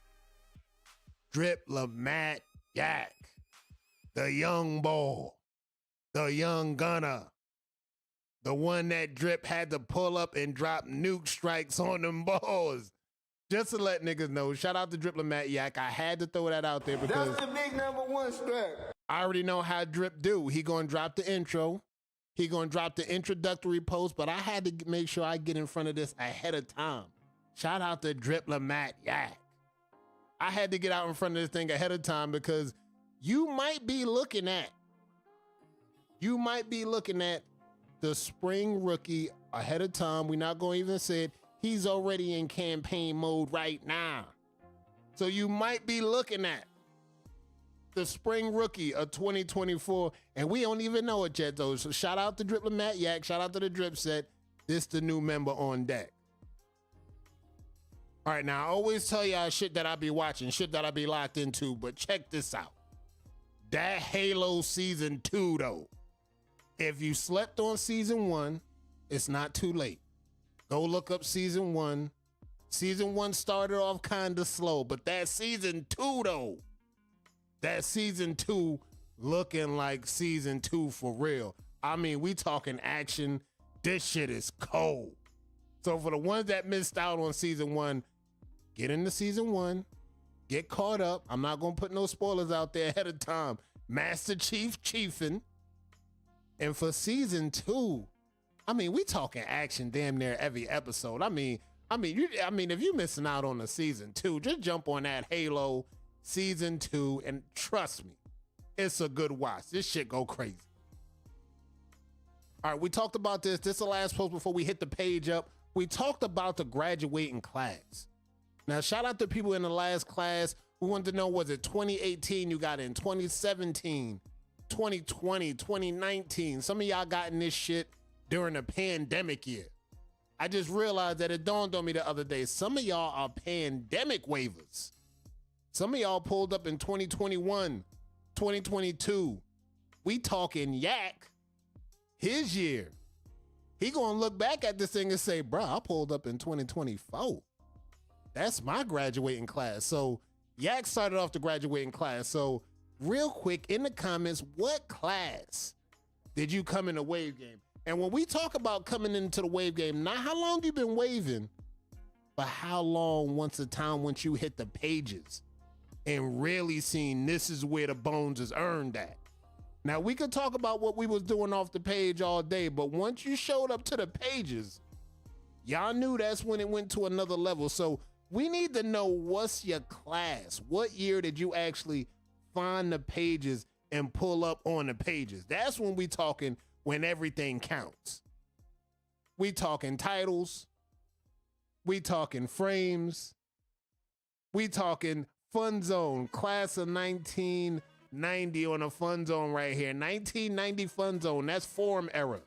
Drip Lamat Yak. The young boy, the young gunner. The one that Drip had to pull up and drop nuke strikes on them balls. Just to let niggas know, shout out to Drip Lamat Yak. I had to throw that out there because That's the big #1 strap. I already know how Drip do. He gonna drop the intro. He gonna drop the introductory post, but I had to make sure I get in front of this ahead of time. Shout out to Drip Lamat Yak. I had to get out in front of this thing ahead of time because you might be looking at the spring rookie ahead of time. We're not going to even say it. He's already in campaign mode right now. So you might be looking at the spring rookie of 2024, and we don't even know it yet, though. So shout out to Drip Lamat Yak. Shout out to the Drip Set. This the new member on deck. All right, now I always tell y'all shit that I be watching, shit that I be locked into, but check this out. That Halo Season 2, though. If you slept on Season 1, it's not too late. Go look up Season 1. Season 1 started off kind of slow, but that Season 2, though, that Season 2 looking like Season 2 for real. I mean, we talking action. This shit is cold. So for the ones that missed out on Season 1, get into Season 1. Get caught up. I'm not going to put no spoilers out there ahead of time. Master Chief chiefing. And for Season 2, I mean, we talking action damn near every episode. I mean, if you're missing out on the Season 2, just jump on that Halo Season 2 and trust me, it's a good watch. This shit go crazy. All right, we talked about this. This is the last post before we hit the page up. We talked about the graduating class. Now, shout out to people in the last class. We wanted to know, was it 2018 you got in, 2017, 2020, 2019? Some of y'all got in this shit during the pandemic year. I just realized that it dawned on me the other day. Some of y'all are pandemic waivers. Some of y'all pulled up in 2021, 2022, We talking Yak, his year. He gonna look back at this thing and say, bro, I pulled up in 2024. That's my graduating class. So Yak started off the graduating class. So real quick, in the comments, what class did you come in the wave game? And when we talk about coming into the wave game, not how long you been waving, but how long once you hit the pages and really seen this is where the bones is earned at. Now we could talk about what we was doing off the page all day, but once you showed up to the pages, y'all knew that's when it went to another level. So we need to know, what's your class? What year did you actually find the pages and pull up on the pages? That's when we talking when everything counts. We talking titles. We talking frames. We talking Fun Zone, class of 1990 on a Fun Zone right here. 1990 Fun Zone, that's Forum era.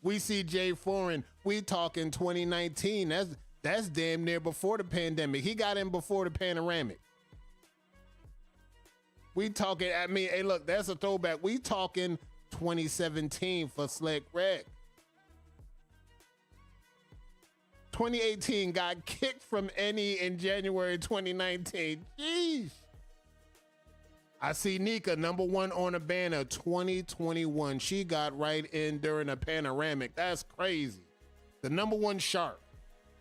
We see Jay Foreign, we talking 2019. That's damn near before the pandemic. He got in before the panoramic. We talking, I mean, hey, look, that's a throwback. We talking 2017 for Slick Rick. 2018 got kicked from NE in January 2019. Jeez. I see Nika, #1 on a banner, 2021. She got right in during a panoramic. That's crazy. The #1 shark,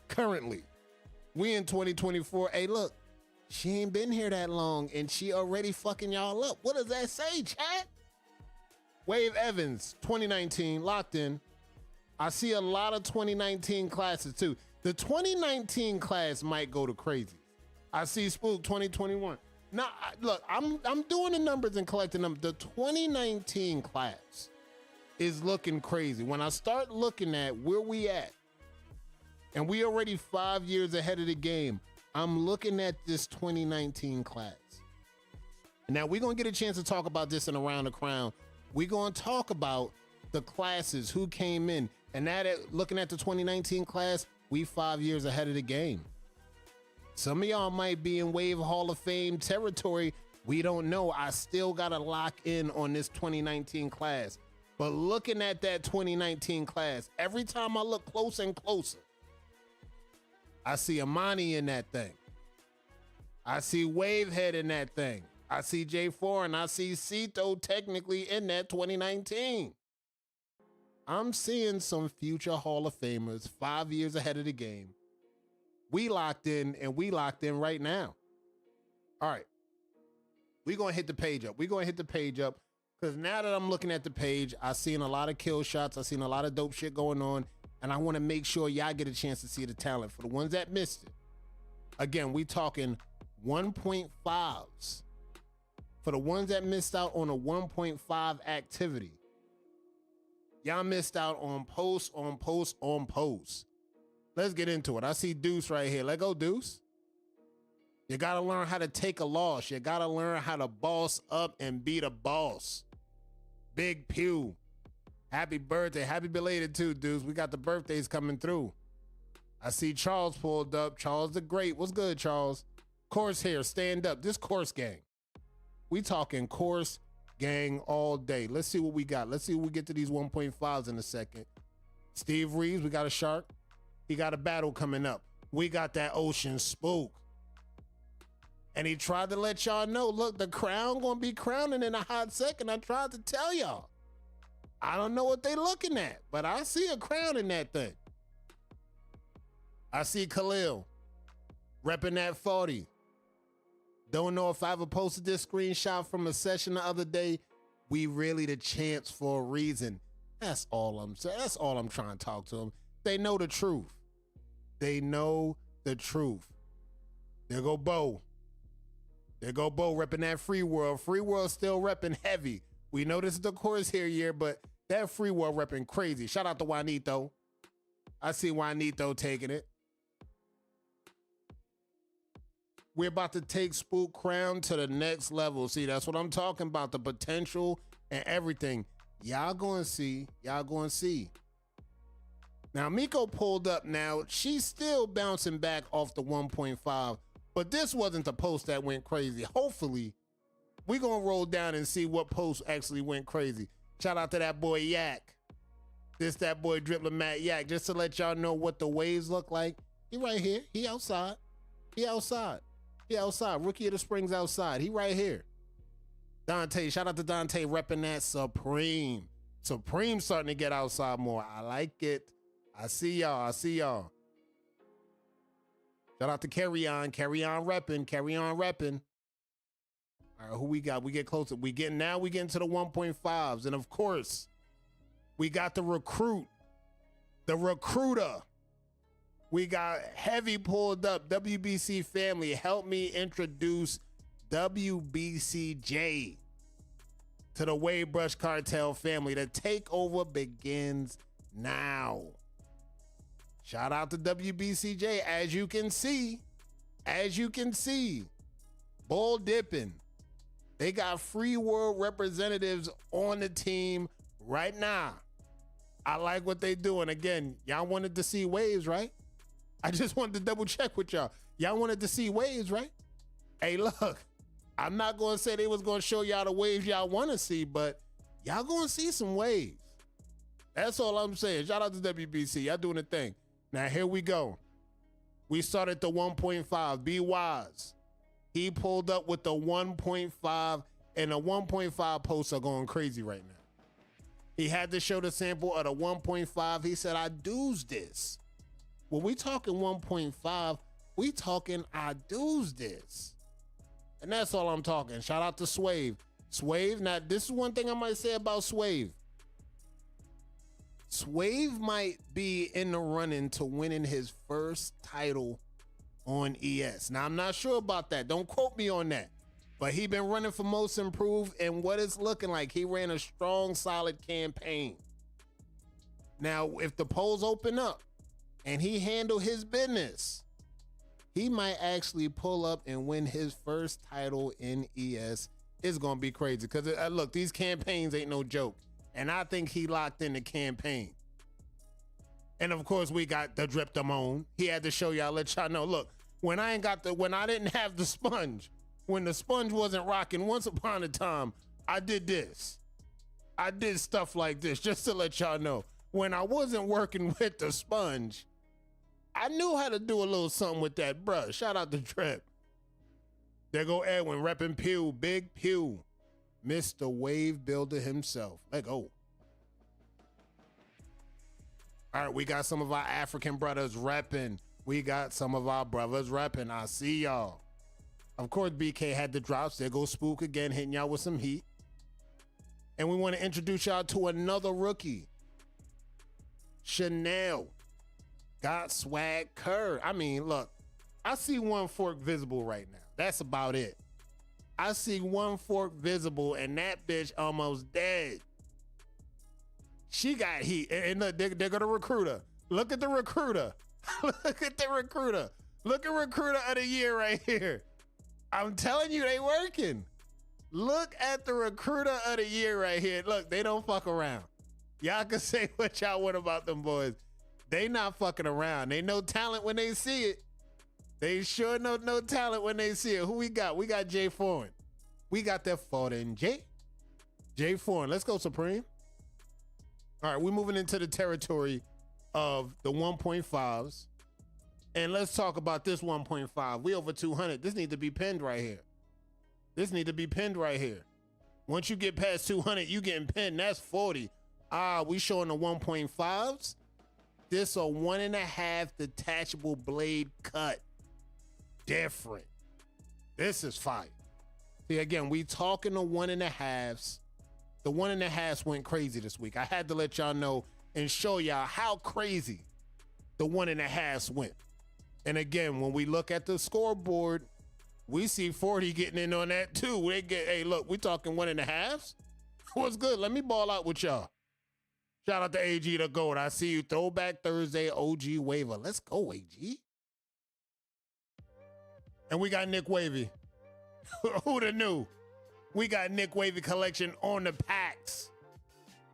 currently. We in 2024. Hey, look, she ain't been here that long and she already fucking y'all up. What does that say, chat? Wave Evans, 2019, locked in. I see a lot of 2019 classes too. The 2019 class might go to crazy. I see Spook 2021. Now, look, I'm doing the numbers and collecting them. The 2019 class is looking crazy. When I start looking at where we at, and we already 5 years ahead of the game, I'm looking at this 2019 class. Now, we're going to get a chance to talk about this in Around the Crown. We're going to talk about the classes, who came in. And now that looking at the 2019 class, we 5 years ahead of the game. Some of y'all might be in Wave Hall of Fame territory. We don't know. I still got to lock in on this 2019 class. But looking at that 2019 class, every time I look closer and closer, I see Amani in that thing. I see Wavehead in that thing. I see J4 and I see Cito technically in that 2019. I'm seeing some future Hall of Famers 5 years ahead of the game. We locked in, and we locked in right now. All right. We're going to hit the page up. We're going to hit the page up because now that I'm looking at the page, I've seen a lot of kill shots. I've seen a lot of dope shit going on, and I want to make sure y'all get a chance to see the talent. For the ones that missed it, again, we talking 1.5s. For the ones that missed out on a 1.5 activity, y'all missed out on post, on post, on post. Let's get into it. I see Deuce right here. Let go, Deuce. You got to learn how to take a loss. You got to learn how to boss up and be the boss. Big Pew. Happy birthday. Happy belated too, Deuce. We got the birthdays coming through. I see Charles pulled up. Charles the Great. What's good, Charles? Course here. Stand up. This Course gang. We talking Course gang all day. Let's see what we got. Let's see when we get to these 1.5s in a second. Steve Reeves, we got a shark. He got a battle coming up. We got that Ocean Spook. And he tried to let y'all know, look, the crown gonna be crowning in a hot second. I tried to tell y'all. I don't know what they looking at, but I see a crown in that thing. I see Khalil repping that 40. Don't know if I ever posted this screenshot from a session the other day. We really the champs for a reason. That's all I'm saying. That's all I'm trying to talk to them. They know the truth. They know the truth. There go Bo. There go Bo repping that Free World. Free World still repping heavy. We know this is the Course here year, but that Free World repping crazy. Shout out to Juanito. I see Juanito taking it. We're about to take Spook Crown to the next level. See, that's what I'm talking about. The potential and everything. Y'all going to see. Y'all going to see. Now, Miko pulled up now. She's still bouncing back off the 1.5, but this wasn't the post that went crazy. Hopefully, We gonna roll down and see what post actually went crazy. Shout out to that boy Yak. This that boy Dribbler Matt Yak. Just to let y'all know what the waves look like. He right here. He outside. He outside. He outside. Rookie of the Springs outside. He right here. Dante, shout out to Dante repping that Supreme. Supreme starting to get outside more. I like it. I see y'all. I see y'all. Shout out to Carry On. Carry On repping. Carry On repping. All right, who we got? We get closer. We get to the 1.5s. And of course, we got the recruit. The recruiter. We got Heavy pulled up. WBC family, help me introduce WBCJ to the Wave Brush Cartel family. The takeover begins now. Shout out to WBCJ. As you can see, bull dipping. They got free world representatives on the team right now. I like what they doing. Again, y'all wanted to see waves, right? I just wanted to double check with y'all. Y'all wanted to see waves, right? Hey, look, I'm not going to say they was going to show y'all the waves y'all want to see, but y'all going to see some waves. That's all I'm saying. Shout out to WBC. Y'all doing the thing. Now, here we go. We started the 1.5. Be wise. He pulled up with the 1.5, and the 1.5 posts are going crazy right now. He had to show the sample of the 1.5. He said, I do's this. When we talking 1.5, we talking I do's this. And that's all I'm talking. Shout out to Swave. Swave, now this is one thing I might say about Swave. Swave might be in the running to winning his first title on ES. Now, I'm not sure about that. Don't quote me on that. But he been running for most improved, and what it's looking like, he ran a strong, solid campaign. Now, if the polls open up and he handle his business, he might actually pull up and win his first title in ES. It's going to be crazy because, look, these campaigns ain't no joke. And I think he locked in the campaign. And, of course, we got the Drip Damone. He had to show y'all, let y'all know, look, when I didn't have the sponge, when the sponge wasn't rocking once upon a time, I did this. I did stuff like this just to let y'all know. When I wasn't working with the sponge, I knew how to do a little something with that brush. Shout out to Drip. There go Edwin, repping Pew, Big Pew. Mr. Wave Builder himself. Let go. All right, we got some of our African brothers repping. We got some of our brothers repping. I see y'all. Of course, BK had the drops. There goes Spook again, hitting y'all with some heat. And we want to introduce y'all to another rookie. Chanel. Got swag curve. I mean, look, I see one fork visible right now. That's about it. I see one fork visible, and that bitch almost dead. She got heat. And look, they got a recruiter. Look at the recruiter. Look at the recruiter. Look at recruiter of the year right here. I'm telling you, they working. Look at the recruiter of the year right here. Look, they don't fuck around. Y'all can say what y'all want about them boys. They not fucking around. They know talent when they see it. They sure know no talent when they see it. Who we got? We got Jay Foreign. We got that Foreign J. Jay Foreign. Let's go, Supreme. All right, we're moving into the territory of the 1.5s. And let's talk about this 1.5. We over 200. This need to be pinned right here. This need to be pinned right here. Once you get past 200, you getting pinned. That's 40. We showing the 1.5s. This a 1.5 detachable blade cut. Different. This is fire. See, again, we talking the 1.5s. The 1.5s went crazy this week. I had to let y'all know and show y'all how crazy the 1.5s went. And again, when we look at the scoreboard, we see 40 getting in on that too. They get, hey, look, we talking 1.5s. What's good? Let me ball out with y'all. Shout out to AG the GOAT. I see you. Throwback Thursday, OG Waiver. Let's go, AG. And we got Nick Wavy. Who'da knew? We got Nick Wavy collection on the packs.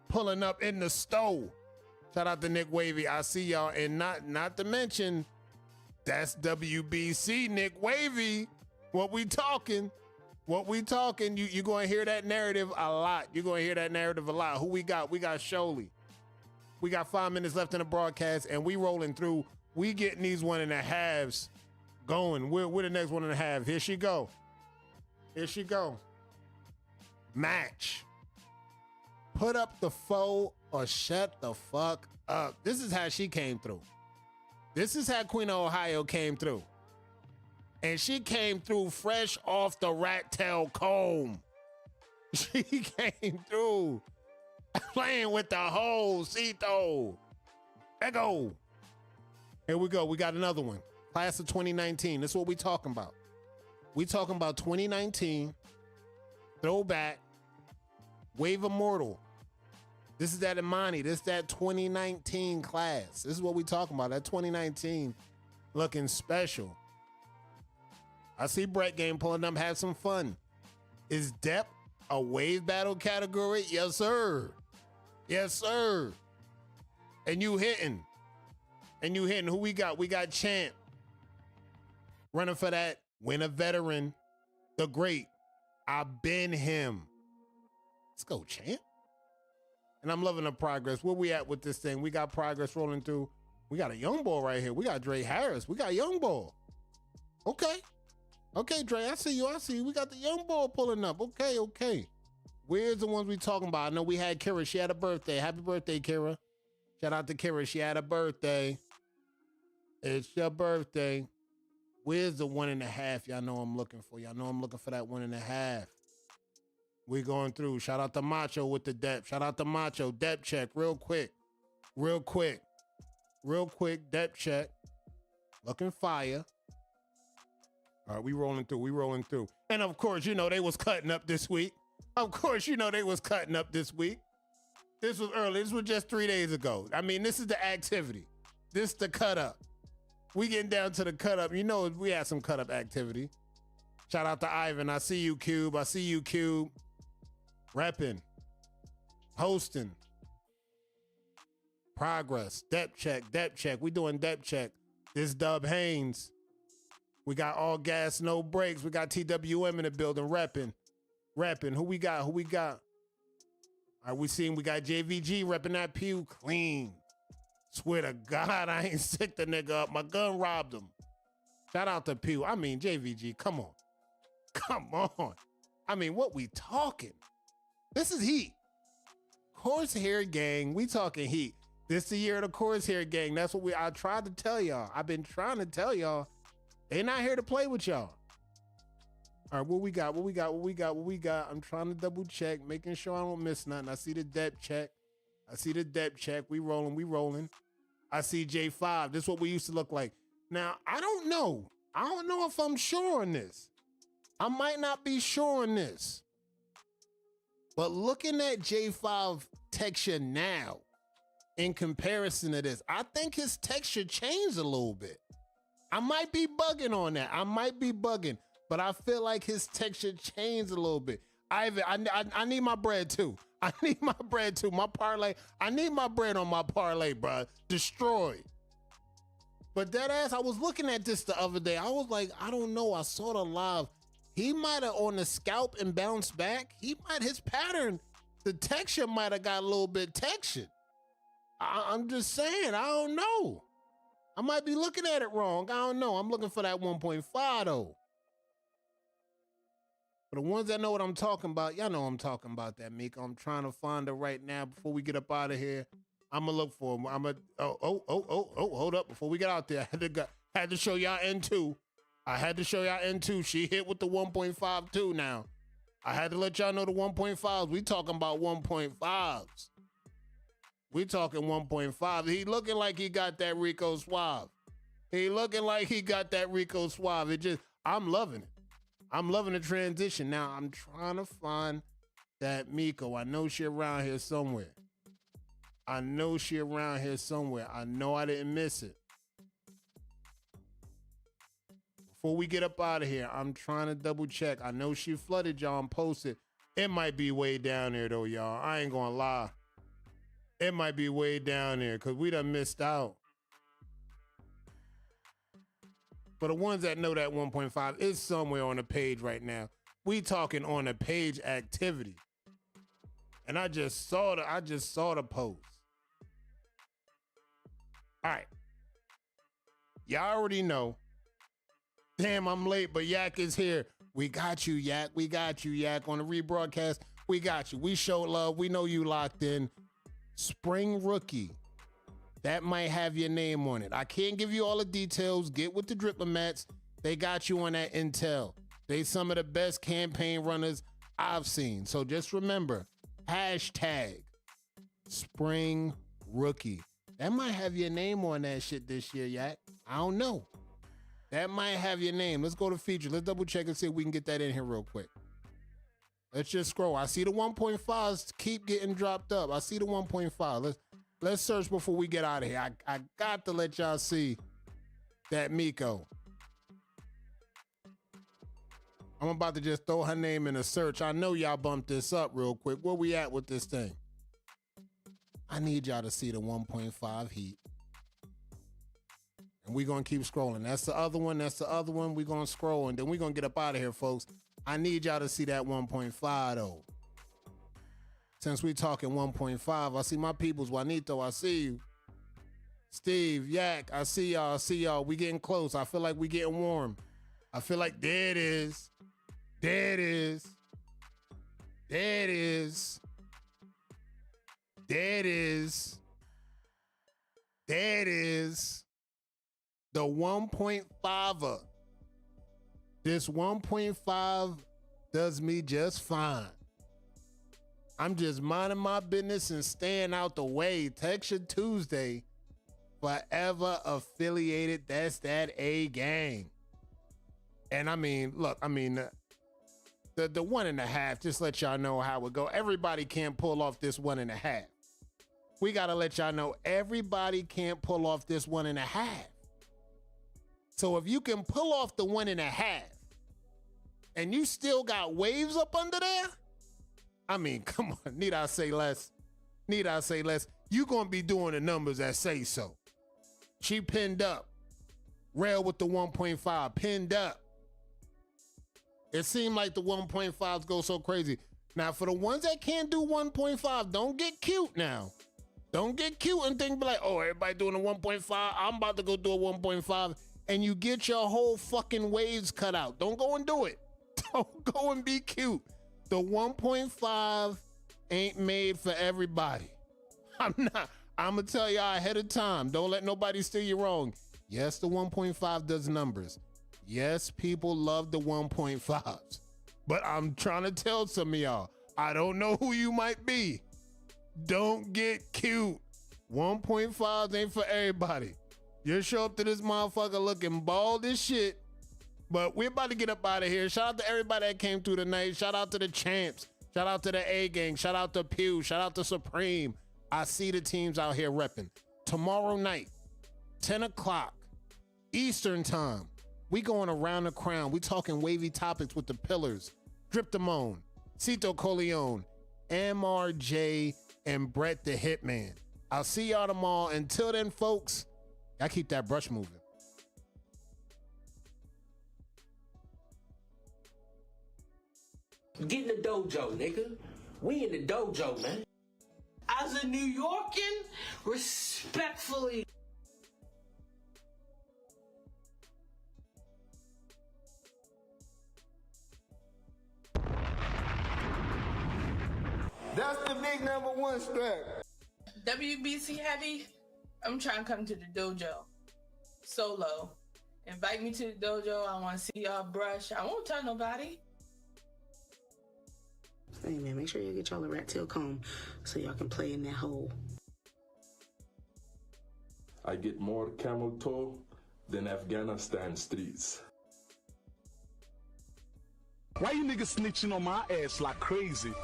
Pulling up in the stove. Shout out to Nick Wavy. I see y'all. And not to mention, that's WBC Nick Wavy. What we talking? What we talking, you're going to hear that narrative a lot. You're going to hear that narrative a lot. Who we got? We got Sholey. We got 5 minutes left in the broadcast, and we rolling through. We getting these 1.5s going. We're the next 1.5. Here she go. Here she go. Match. Put up the foe or shut the fuck up. This is how she came through. This is how Queen of Ohio came through. And she came through fresh off the rat tail comb. She came through playing with the whole Cito. There go. Here we go. We got another one. Class of 2019. That's what we talking about. We talking about 2019. Throwback. Wave Immortal. This is that Imani. This is that 2019 class. This is what we talking about. That 2019 looking special. I see Brett Game pulling up. Have some fun. Is depth a wave battle category? Yes, sir. Yes, sir. And you hitting. And you hitting. Who we got? We got Champ. Running for that. Win a veteran. The great. I've been him. Let's go, Champ. And I'm loving the progress. Where we at with this thing? We got progress rolling through. We got a young ball right here. We got Dre Harris. We got young ball. Okay. Okay, Dre, I see you. I see you. We got the young ball pulling up. Okay, okay. Where's the ones we talking about? I know we had Kira. She had a birthday. Happy birthday, Kira. Shout out to Kira. She had a birthday. It's your birthday. Where's the 1.5? Y'all know I'm looking for. Y'all know I'm looking for that 1.5. We going through. Shout out to Macho with the depth. Shout out to Macho. Depth check real quick. Real quick. Real quick. Depth check. Looking fire. All right, we rolling through. We rolling through. And of course, you know, they was cutting up this week. Of course, you know, they was cutting up this week. This was early. This was just 3 days ago. I mean, this is the activity. This the cut up. We getting down to the cut up. You know, we had some cut up activity. Shout out to Ivan. I see you, Cube. I see you, Cube. Repping. Hosting. Progress. Depth check. Depth check. We doing depth check. This Dub Haynes. We got all gas, no brakes. We got TWM in the building, repping. Repping. Who we got? Who we got? All right, we got JVG repping that pew clean. Swear to God, I ain't sick the nigga up. My gun robbed him. Shout out to Pew. I mean, JVG, come on. Come on. I mean, what we talking? This is heat. Horsehair gang, we talking heat. This the year of the Horsehair gang. That's what I tried to tell y'all. I've been trying to tell y'all. They not here to play with y'all. All right, what we got? What we got? What we got? What we got? I'm trying to double check, making sure I don't miss nothing. I see the depth check. I see the depth check. We rolling. We rolling. I see J5. This is what we used to look like. Now, I don't know. I don't know if I'm sure on this. I might not be sure on this. But looking at J5 texture now, in comparison to this, I think his texture changed a little bit. I might be bugging on that. I might be bugging, but I feel like his texture changed a little bit. I need my bread too. I need my bread too. My parlay. I need my bread on my parlay, bro. Destroyed. But that ass, I was looking at this the other day. I was like, I don't know. I saw the live. He might have on the scalp and bounced back. His pattern, the texture might have got a little bit textured. I'm just saying, I don't know. I might be looking at it wrong. I don't know. I'm looking for that 1.5 though. For the ones that know what I'm talking about, y'all know I'm talking about that, Mika. I'm trying to find it right now before we get up out of here. I'm gonna look for him. Hold up. Before we get out there, I had to show y'all N2. I had to show y'all N2. She hit with the 1.52 now. I had to let y'all know the 1.5s. We talking about 1.5s. We talking 1.5. He looking like he got that Rico Suave. He looking like he got that Rico Suave. I'm loving it. I'm loving the transition. Now I'm trying to find that Miko. I know she around here somewhere. I know she around here somewhere. I know I didn't miss it. Before we get up out of here, I'm trying to double check. I know she flooded y'all and posted. It might be way down there though, y'all. I ain't gonna lie. It might be way down there because we done missed out. For the ones that know that 1.5 is somewhere on the page right now. We talking on a page activity. And I just saw the post. All right. Y'all already know. Damn, I'm late, but Yak is here. We got you, Yak. We got you, Yak. On the rebroadcast, we got you. We show love. We know you locked in. Spring rookie. That might have your name on it. I can't give you all the details. Get with the Diplomats. They got you on that intel. They some of the best campaign runners I've seen. So just remember, hashtag spring rookie. That might have your name on that shit this year, Yak. I don't know. That might have your name. Let's go to feature. Let's double check and see if we can get that in here real quick. Let's just scroll. I see the 1.5s keep getting dropped up. I see the 1.5. Let's search before we get out of here. I got to let y'all see that Miko. I'm about to just throw her name in a search. I know y'all bumped this up real quick. Where we at with this thing? I need y'all to see the 1.5 heat. And we're going to keep scrolling. That's the other one. That's the other one. We're going to scroll, and then we're going to get up out of here, folks. I need y'all to see that 1.5, though. Since we talking 1.5, I see my peoples. Juanito, I see you. Steve, Yak, I see y'all. I see y'all. We getting close. I feel like we getting warm. I feel like there it is. There it is. There it is. There it is. There it is. The 1.5er. This 1.5 does me just fine. I'm just minding my business and staying out the way. Texture Tuesday, forever affiliated. That's that A gang. And I mean, look, I mean, the 1.5, just let y'all know how it go. Everybody can't pull off this 1.5. We got to let y'all know everybody can't pull off this 1.5. So if you can pull off the 1.5 and you still got waves up under there, I mean, come on, need I say less? Need I say less? You gonna be doing the numbers that say so. She pinned up. Rail with the 1.5, pinned up. It seemed like the 1.5s go so crazy. Now, for the ones that can't do 1.5, don't get cute now. Don't get cute and think like, oh, everybody doing a 1.5, I'm about to go do a 1.5, and you get your whole fucking waves cut out. Don't go and do it. Don't go and be cute. The 1.5 ain't made for everybody. I'm gonna tell y'all ahead of time. Don't let nobody steer you wrong. Yes, the 1.5 does numbers. Yes, people love the 1.5s. But I'm trying to tell some of y'all, I don't know who you might be. Don't get cute. 1.5s ain't for everybody. You show up to this motherfucker looking bald as shit. But we're about to get up out of here. Shout out to everybody that came through tonight. Shout out to the champs. Shout out to the A gang. Shout out to Pew. Shout out to Supreme. I see the teams out here repping. Tomorrow night, 10 o'clock Eastern time, we going around the crown. We talking wavy topics with the pillars. Driptamone, Cito Coleon, MRJ, and Brett the Hitman. I'll see y'all tomorrow. Until then, folks, y'all keep that brush moving. Get in the dojo, nigga. We in the dojo, man. As a New Yorkan, respectfully. That's the big #1 strap. WBC heavy, I'm trying to come to the dojo. Solo. Invite me to the dojo. I want to see y'all brush. I won't tell nobody. Hey man, make sure you get y'all a rat tail comb so y'all can play in that hole. I get more camel toe than Afghanistan streets. Why you niggas snitching on my ass like crazy?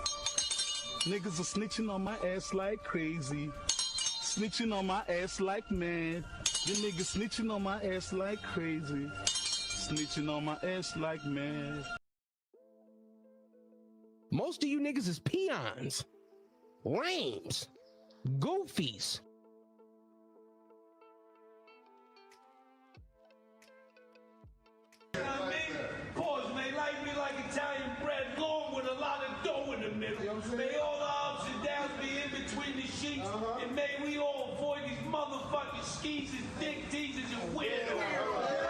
Niggas are snitching on my ass like crazy. Snitching on my ass like mad. You niggas snitching on my ass like crazy. Snitching on my ass like mad. Most of you niggas is peons, lames, goofies. Pause, man. Like me like Italian bread. May we all avoid these motherfucking skeezers, dick teasers, and weirdos.